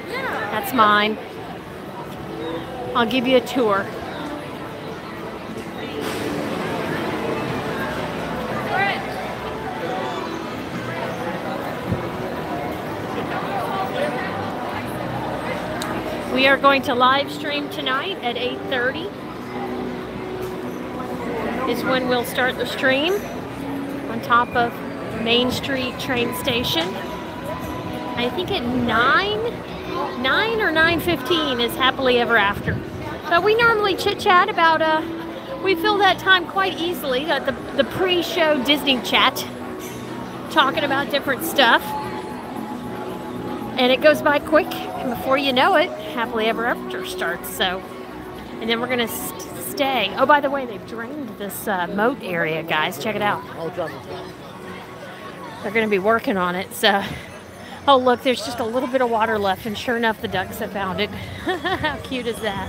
That's mine. I'll give you a tour. We are going to live stream tonight at 8:30 is when we'll start the stream on top of Main Street train station. I think at 9 or 9:15 is Happily Ever After. But we normally chit-chat about, we fill that time quite easily, the pre-show Disney chat, talking about different stuff. And it goes by quick, and before you know it, Happily Ever After starts. So, and then we're gonna stay. Oh, by the way, they've drained this moat area, guys. Check it out. They're gonna be working on it. So, oh look, there's just a little bit of water left, and sure enough, the ducks have found it. How cute is that?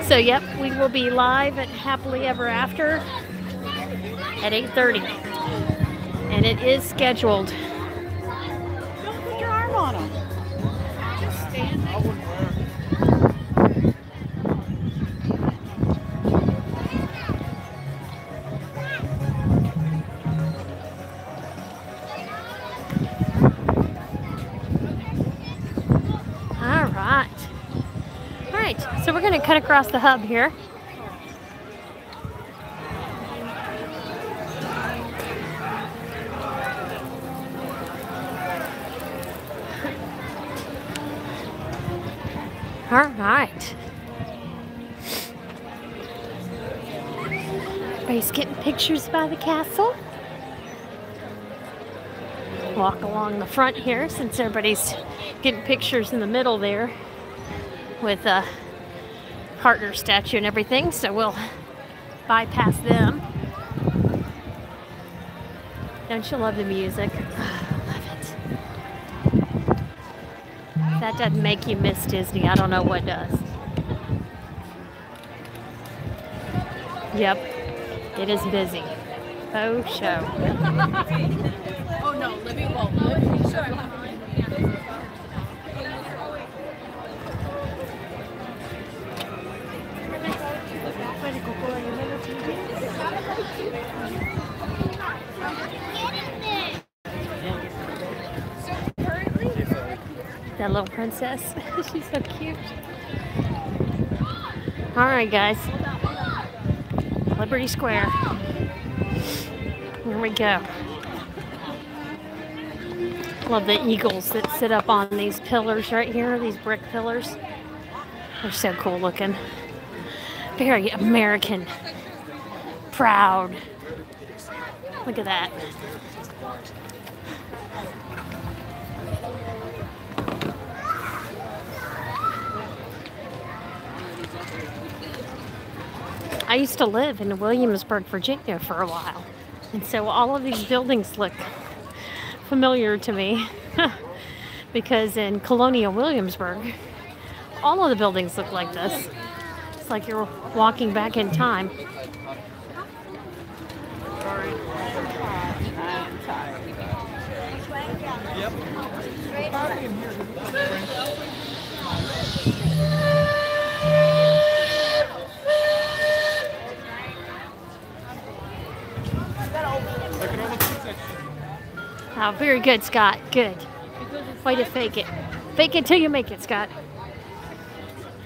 So, yep, we will be live at Happily Ever After at 8:30. And it is scheduled. Don't put your arm on them. Just stand there. All right, so we're going to cut across the hub here. All right. Everybody's getting pictures by the castle. Walk along the front here since everybody's getting pictures in the middle there with a partner statue and everything. So we'll bypass them. Don't you love the music? If that doesn't make you miss Disney, I don't know what does. Yep, it is busy. Oh, show. Oh no, Libby won't. Sure. That little princess. She's so cute. All right, guys. Liberty Square. Here we go. Love the eagles that sit up on these pillars right here, these brick pillars. They're so cool looking. Very American. Proud. Look at that. I used to live in Williamsburg, Virginia for a while. And so all of these buildings look familiar to me because in Colonial Williamsburg, all of the buildings look like this. It's like you're walking back in time. Oh, very good, Scott. Good. Way to fake it. Fake it till you make it, Scott.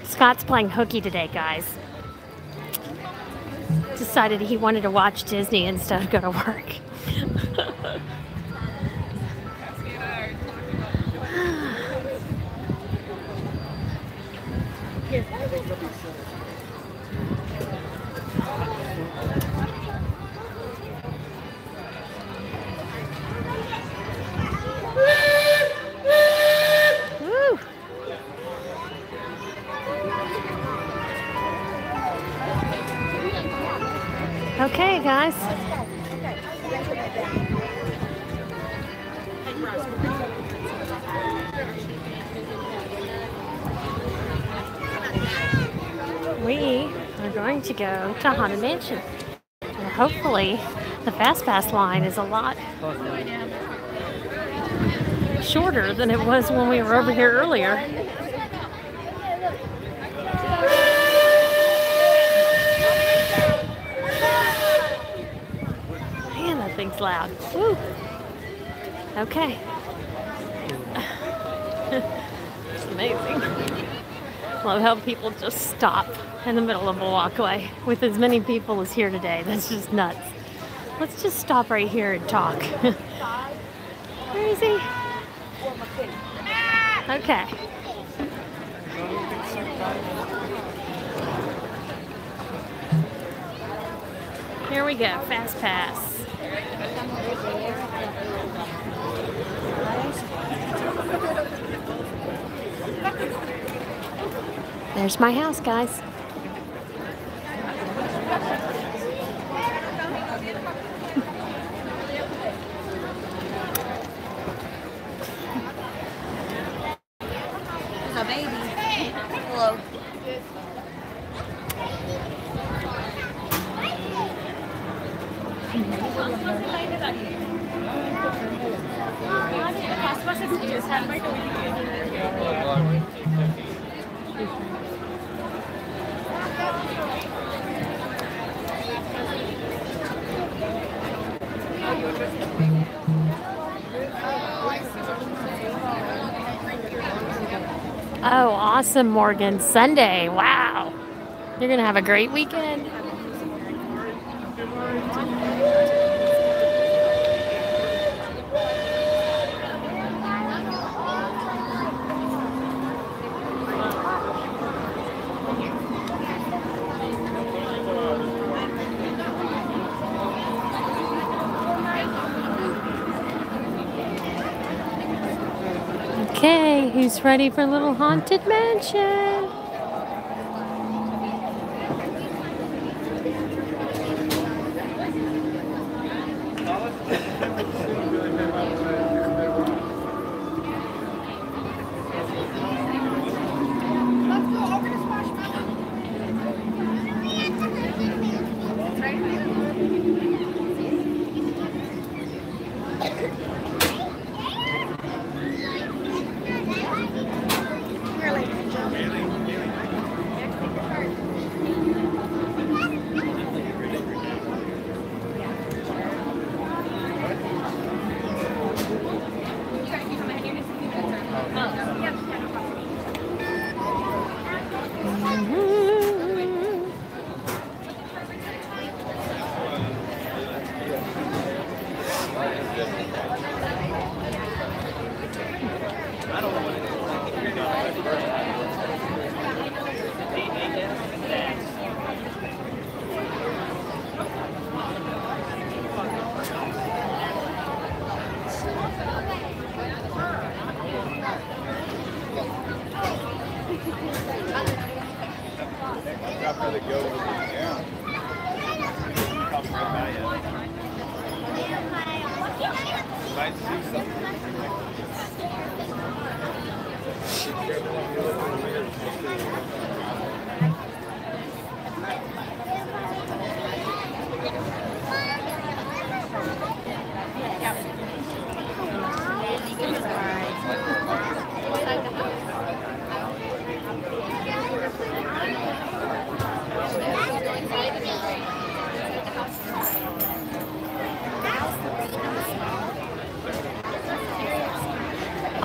Scott's playing hooky today, guys. Decided he wanted to watch Disney instead of go to work. Woo. Okay, guys. We are going to go to Haunted Mansion. And hopefully, the Fast Pass line is a lot shorter than it was when we were over here earlier. Man, that thing's loud. Woo. Okay. It's amazing. Love how people just stop in the middle of a walkway with as many people as here today. That's just nuts. Let's just stop right here and talk. Where is he? Okay. Here we go, Fast Pass. There's my house, guys. A baby. Hello. Oh, awesome, Morgan. Sunday. Wow. You're going to have a great weekend. Okay, who's ready for Little Haunted Mansion?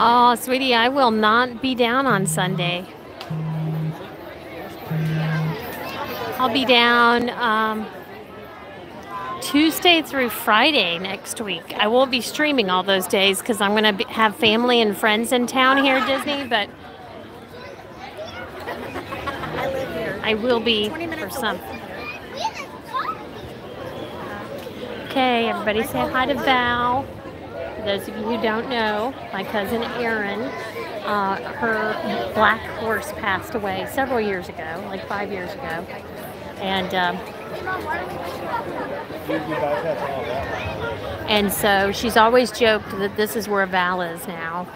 Oh, sweetie, I will not be down on Sunday. I'll be down Tuesday through Friday next week. I won't be streaming all those days because I'm going to have family and friends in town here at Disney, but I will be for some. Okay, everybody say hi to Val. For those of you who don't know, my cousin Erin, her black horse passed away several years ago, like 5 years ago. And so she's always joked that this is where Val is now.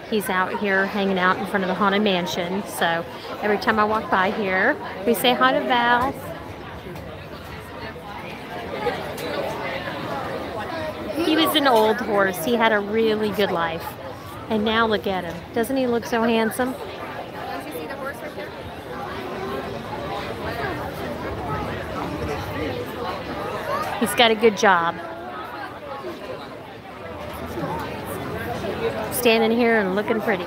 He's out here hanging out in front of the Haunted Mansion. So every time I walk by here, we say hi to Val. He was an old horse. He had a really good life. And now look at him. Doesn't he look so handsome? Don't you see the horse right there? He's got a good job. Standing here and looking pretty.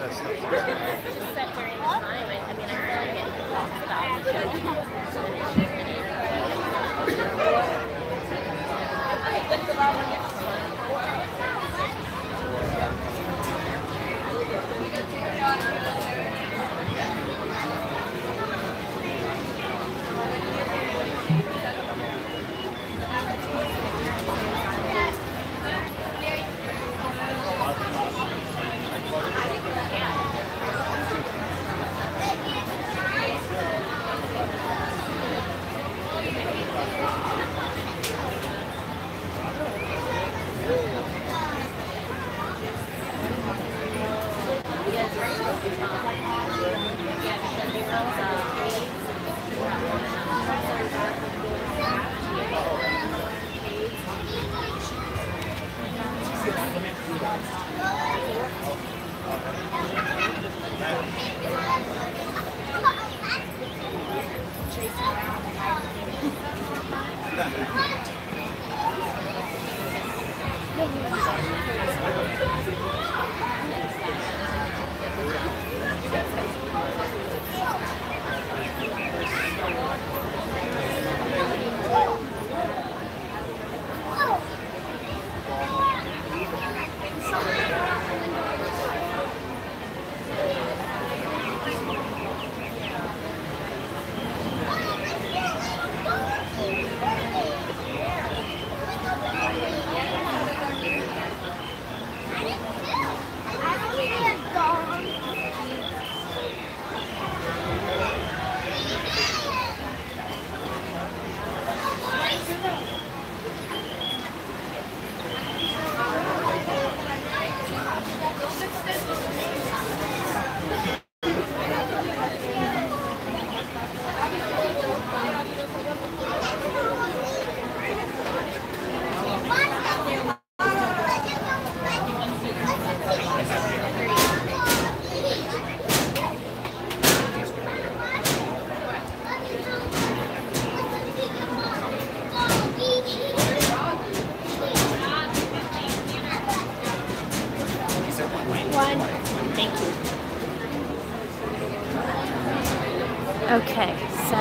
Okay, so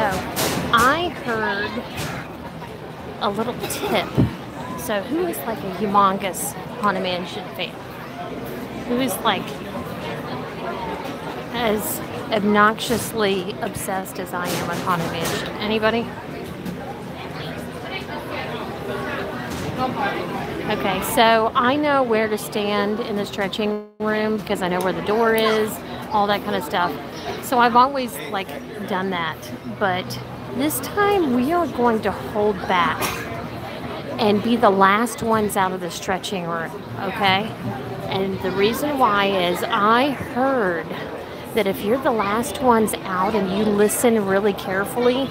I heard a little tip. So who is like a humongous Haunted Mansion fan? Who is like as obnoxiously obsessed as I am with Haunted Mansion? Anybody? Okay, so I know where to stand in the stretching room because I know where the door is, all that kind of stuff. So I've always like done that, but this time we are going to hold back and be the last ones out of the stretching room, okay? And the reason why is I heard that if you're the last ones out and you listen really carefully,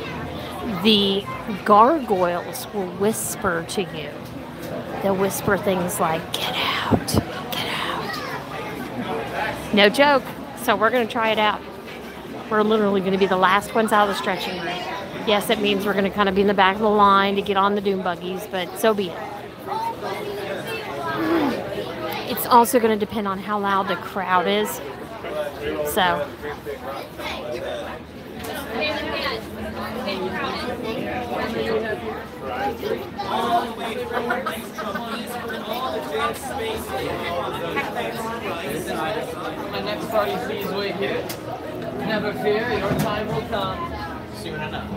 the gargoyles will whisper to you. They'll whisper things like, "Get out, get out." No joke. So we're going to try it out. We're literally going to be the last ones out of the stretching room. Yes, it means we're going to kind of be in the back of the line to get on the doom buggies, but so be it. It's also going to depend on how loud the crowd is. So. My next party fees wait here. Never fear, your time will come soon enough.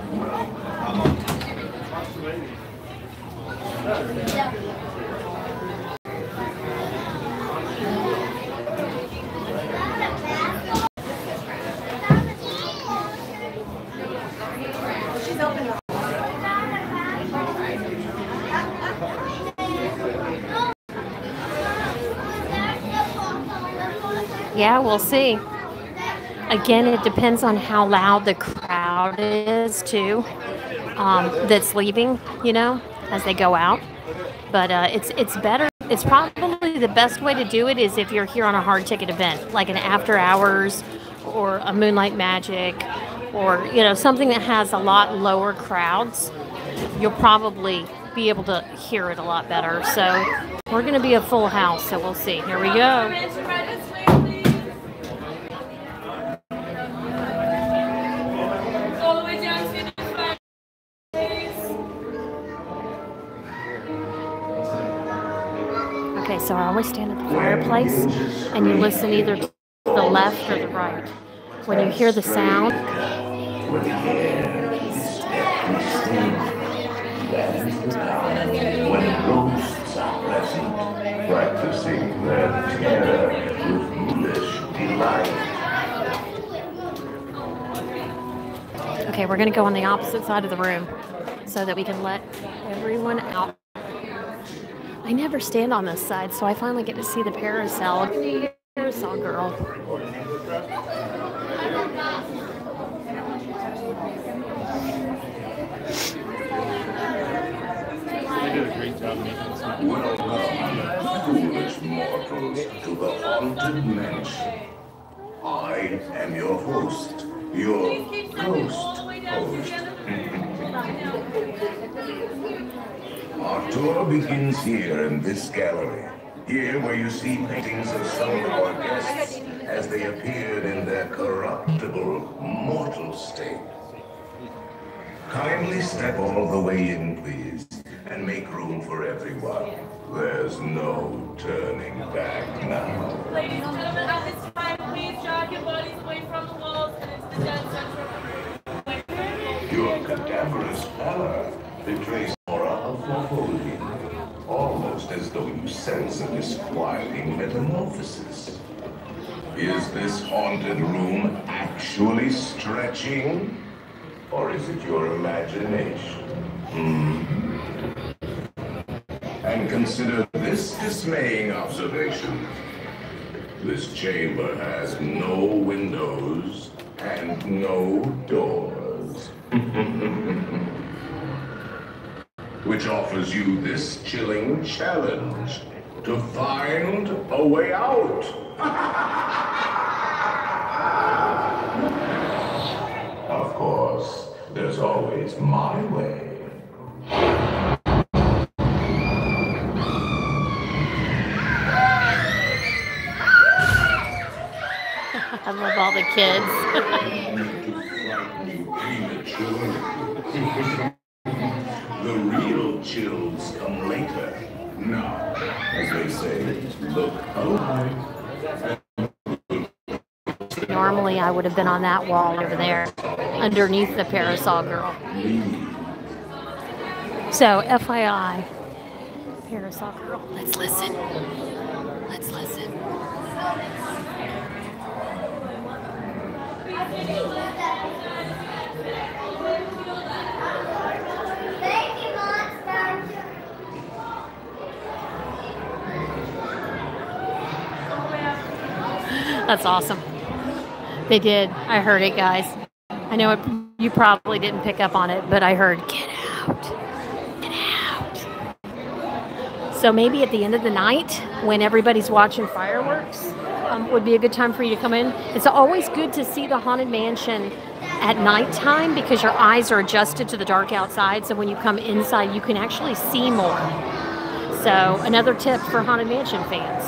Yeah, we'll see. Again, it depends on how loud the crowd is too, that's leaving, you know, as they go out. But it's better. It's probably the best way to do it is if you're here on a hard ticket event, like an after hours or a Moonlight Magic, or you know, something that has a lot lower crowds. You'll probably be able to hear it a lot better. So we're going to be a full house, so we'll see. Here we go. Okay, so I always stand at the fireplace and you listen either to the left or the right. When you hear the sound, when ghosts are present, practicing their terror with foolish delight. okay, we're going to go on the opposite side of the room so that we can let everyone out. I never stand on this side, so I finally get to see the carousel. Carousel girl. Welcome, foolish mortals, to the Haunted Mansion. I am your host, your ghost host. Our tour begins here in this gallery. Here where you see paintings of some of our guests as they appeared in their corruptible, mortal state. Kindly step all the way in, please, and make room for everyone. There's no turning back now. Ladies and gentlemen, at this time, please jog your bodies away from the walls and into the dead center. Your cadaverous pallor betrays aura of foreboding, almost as though you sense a disquieting metamorphosis. Is this haunted room actually stretching? Or is it your imagination? And consider this dismaying observation. This chamber has no windows and no doors. Which offers you this chilling challenge to find a way out. Of course, there's always my way. I love all the kids. The real chills come later. Now, as they say, look alive. Normally, I would have been on that wall over there, underneath the parasol girl. So, FYI, parasol girl, let's listen. Let's listen. That's awesome. They did. I heard it, guys. I know you probably didn't pick up on it, but I heard, get out. Get out. So maybe at the end of the night, when everybody's watching fireworks, would be a good time for you to come in. It's always good to see the Haunted Mansion at nighttime because your eyes are adjusted to the dark outside. So when you come inside, you can actually see more. So another tip for Haunted Mansion fans.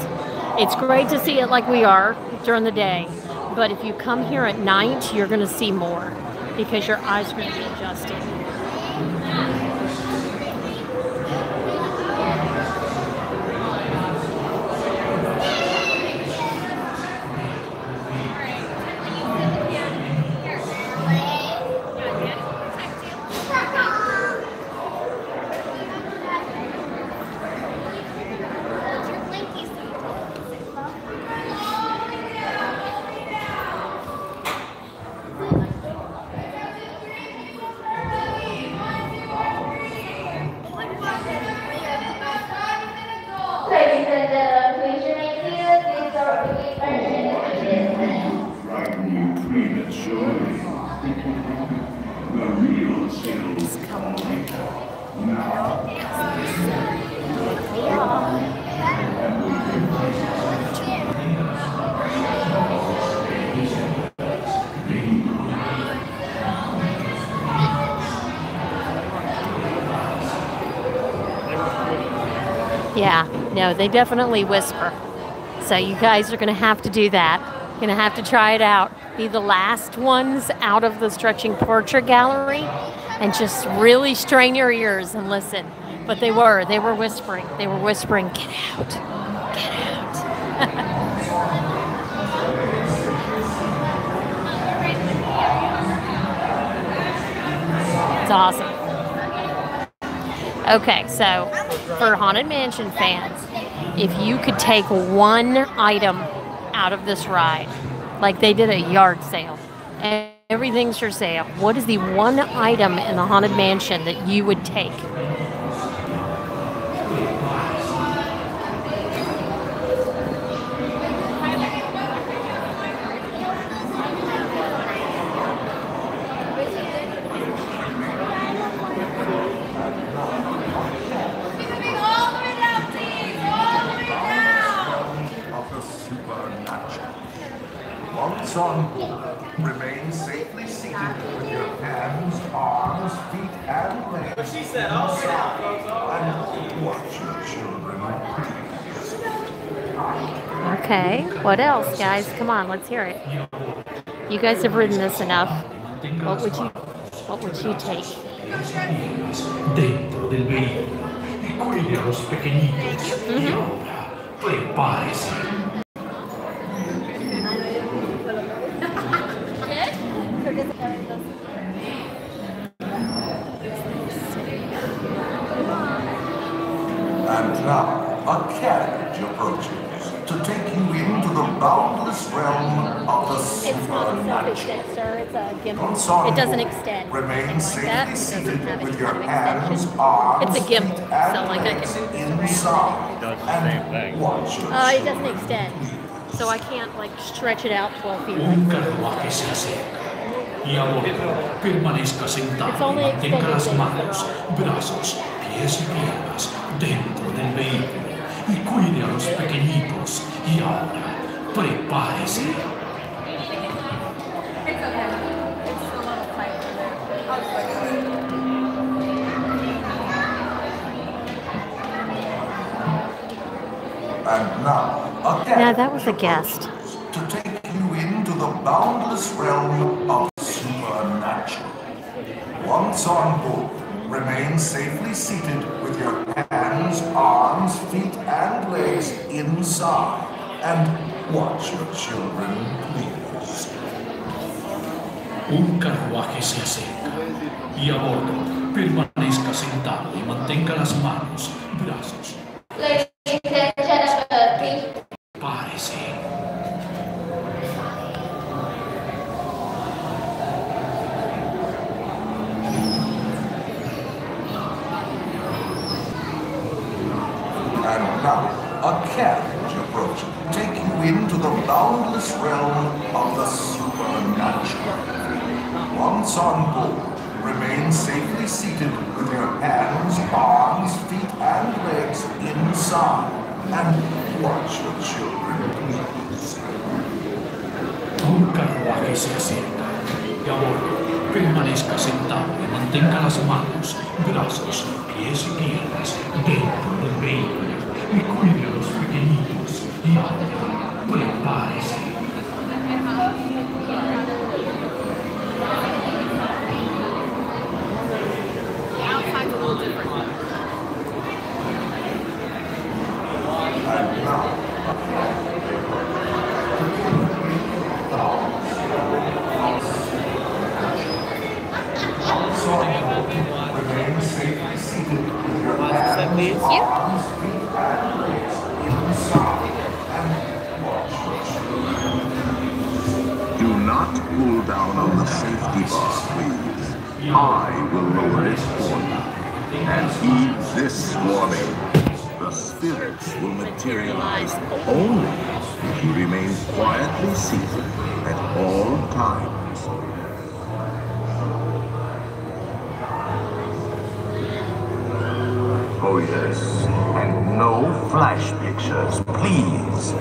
It's great to see it like we are during the day, but if you come here at night, you're going to see more. because your eyes are going to be adjusted. Ladies and gentlemen, please remain seated. These are really urgent. Frightened prematurely. The real skills come later. Now, Yeah, no, they definitely whisper. So you guys are going to have to do that. Going to have to try it out. Be the last ones out of the stretching portrait gallery and just really strain your ears and listen. But they were whispering. They were whispering, get out, get out. It's awesome. Okay, so for Haunted Mansion fans, if you could take one item out of this ride, like they did a yard sale, and everything's for sale, what is the one item in the Haunted Mansion that you would take? once on board, remain safely seated with your hands, arms, feet, and legs. She said, "Oh yeah." And watch your children. Okay, what else, guys? Come on, let's hear it. You guys have ridden this enough. What would you take? Dentro del veicolo e quelli a los pequeñitos. Y ahora, prepárese. And now, a carriage approaches to take you into the boundless realm of the supernatural. It's a gimp. Ensemble. It doesn't extend. Remain Like that. safely It doesn't seated have with your extension. hands, arms, It's a gimp, feet, and so like I legs can. inside. Does the same And thing. watch your It doesn't children. extend, so I can't like stretch it out 12 feet. Un carruaje se acerca. Y a bordo, permanezca sentado It's y only mantenga las extended manos, brazos, pies y piernas dentro del vehículo. Y cuide a los pequeñitos. Y ahora, prepárese. And now, a Yeah, carriage that was a guest. to take you into the boundless realm of supernatural. Once on board, remain safely seated with your hands, arms, feet, and legs inside. And watch your children, please. Un carruaje se acerca. Y a bordo, permanezca sentado y mantenga las manos, brazos. Ladies and gentlemen, please. Prepárese. And now, a carriage approaches to take you into the boundless realm of the supernatural. Once on board, remain safely seated with your hands, arms, feet, and legs inside. And watch your children, please. Un carruaje se acerca. Y a bordo, permanezca sentado y mantenga las manos, brazos, pies y piernas dentro del vehículo. Y cuide a los pequeñitos. Y ahora, prepárese. not pull down on the safety bar, please. I will lower it for you. And heed this warning. The spirits will materialize only if you remain quietly seated at all times. Oh yes, and no flash pictures, please.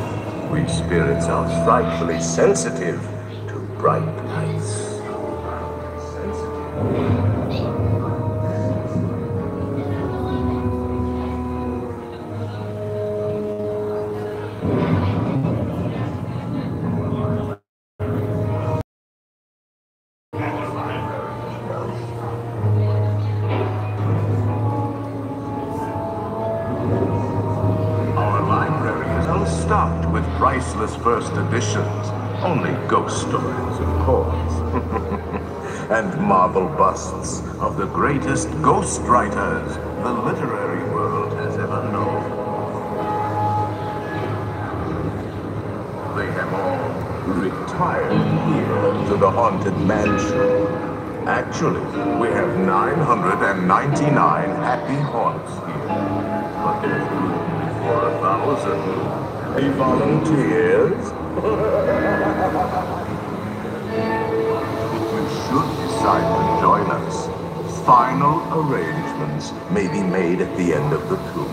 We spirits are frightfully sensitive to bright lights. Stocked with priceless first editions. Only ghost stories, of course. And marble busts of the greatest ghost writers the literary world has ever known. They have all retired here to the Haunted Mansion. Actually, we have 999 happy haunts here. But there's room for 1,000. Any volunteers? If you should decide to join us, final arrangements may be made at the end of the tour.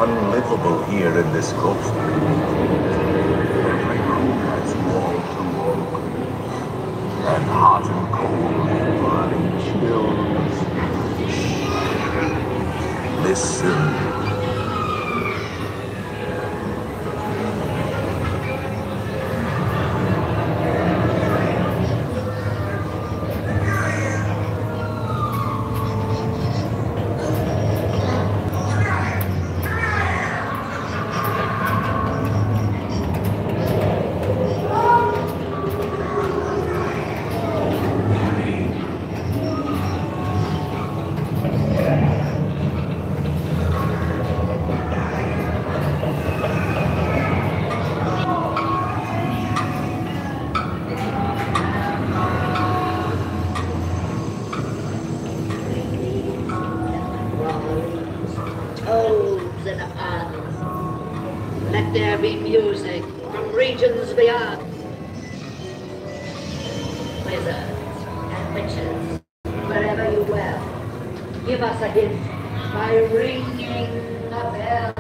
Unlivable here in this ghost wall-to-wall and hot and cold, burning chills. Listen. Let there be music from regions beyond. Wizards and witches, wherever you dwell, give us a hint by ringing a bell.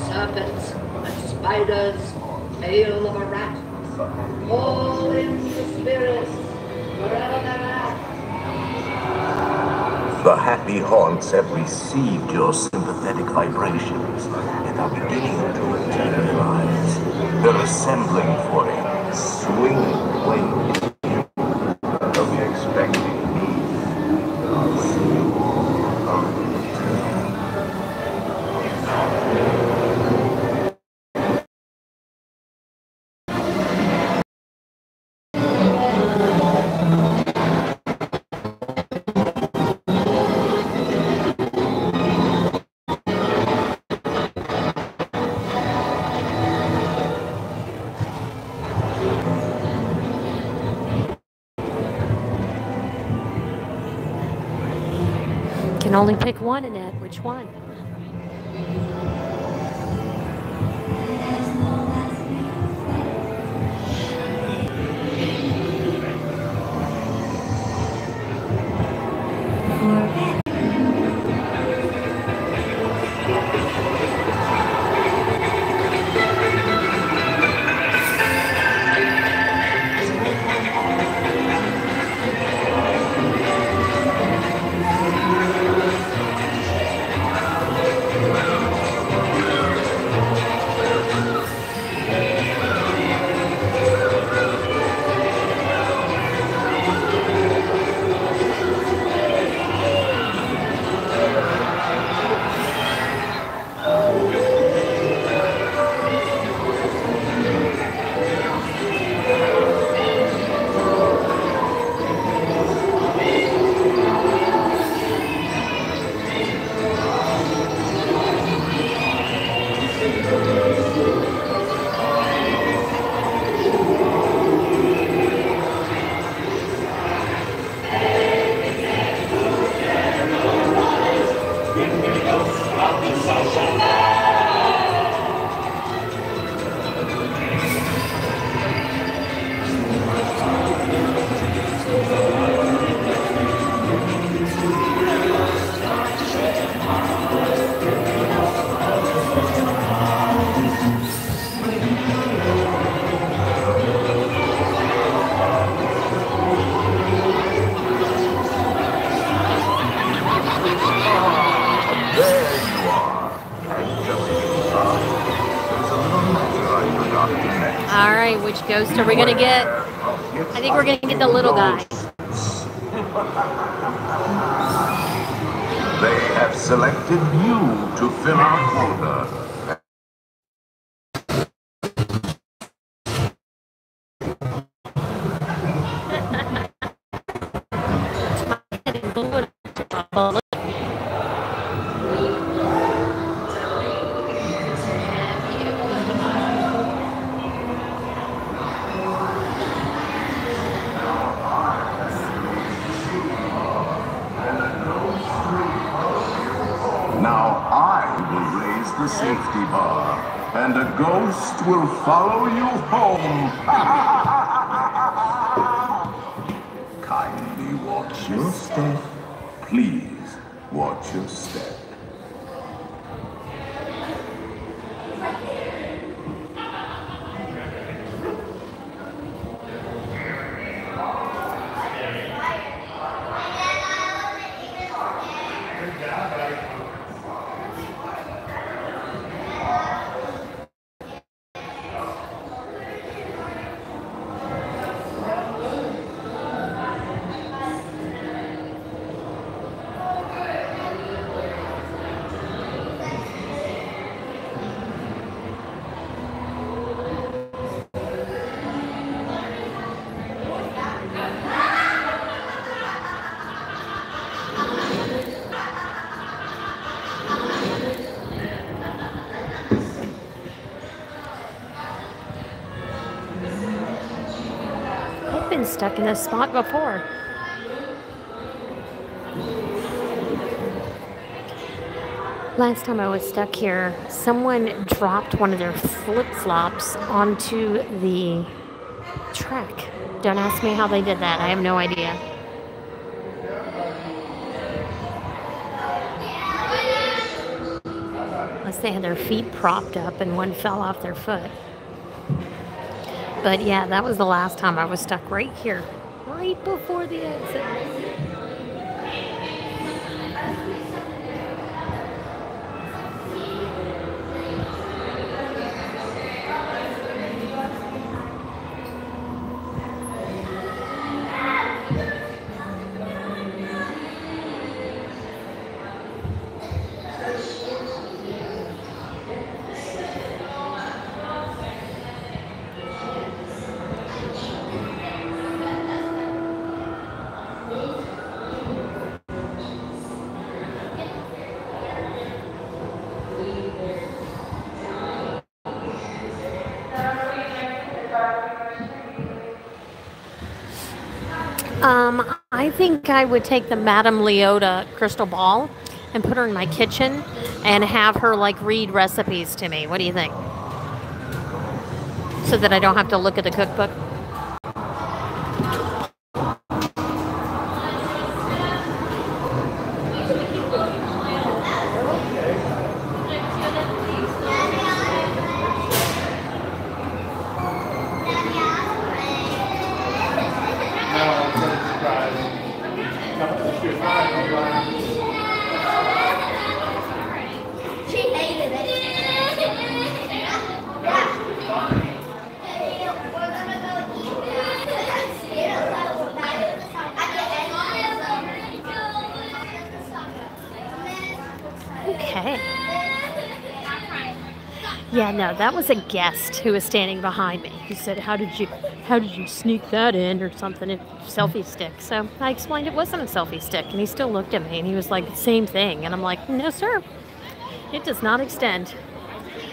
Serpents and spiders, tail of a rat, all in the spirits, wherever they're at. The happy haunts have received your sympathetic vibrations and are beginning to materialize. They're assembling for a swinging wave. They'll be expecting me. I'll see you all on the Can only pick one, Annette. Which one? All right, which ghost are we going to get? I think we're going to get the little guy. They have selected you to fill our quota. Now I will raise the safety bar, and a ghost will follow you home. Kindly watch your step. Please watch your step. I've been stuck in this spot before. Last time I was stuck here, someone dropped one of their flip-flops onto the track. Don't ask me how they did that. I have no idea. Unless they had their feet propped up and one fell off their foot. But yeah, that was the last time I was stuck right here, right before the exit. I think I would take the Madame Leota crystal ball and put her in my kitchen and have her like read recipes to me. What do you think? So that I don't have to look at the cookbook. Yeah, no, that was a guest who was standing behind me. He said, how did you sneak that in or something, a selfie stick? So I explained it wasn't a selfie stick, and he still looked at me, and he was like, same thing. And I'm like, no, sir, it does not extend.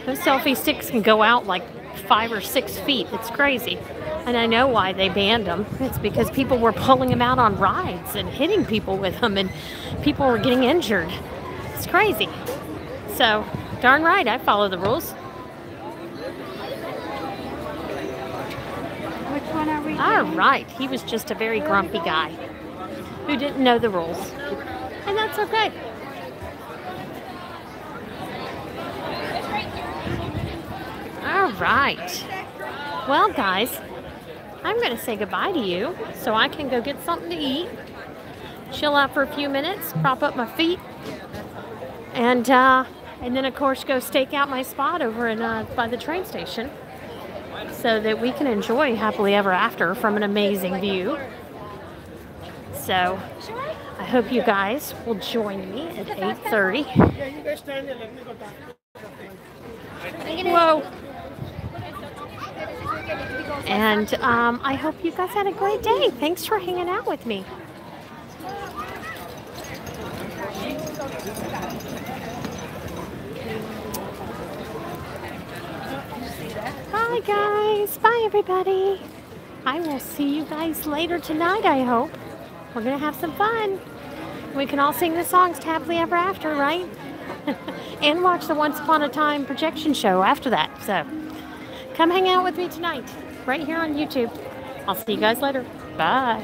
Those selfie sticks can go out like 5 or 6 feet. It's crazy. And I know why they banned them. It's because people were pulling them out on rides and hitting people with them, and people were getting injured. It's crazy. So, darn right, I follow the rules. Which one are we All doing? right. He was just a very grumpy guy who didn't know the rules. And that's okay. All right. Well, guys, I'm going to say goodbye to you so I can go get something to eat, chill out for a few minutes, prop up my feet, and then, of course, go stake out my spot over in, by the train station so that we can enjoy Happily Ever After from an amazing view. So I hope you guys will join me at 8:30. Whoa. And I hope you guys had a great day. Thanks for hanging out with me. Bye, guys. Bye, everybody. I will see you guys later tonight, I hope. We're going to have some fun. We can all sing the songs to Happily Ever After, right? And watch the Once Upon a Time projection show after that. So come hang out with me tonight, right here on YouTube. I'll see you guys later. Bye.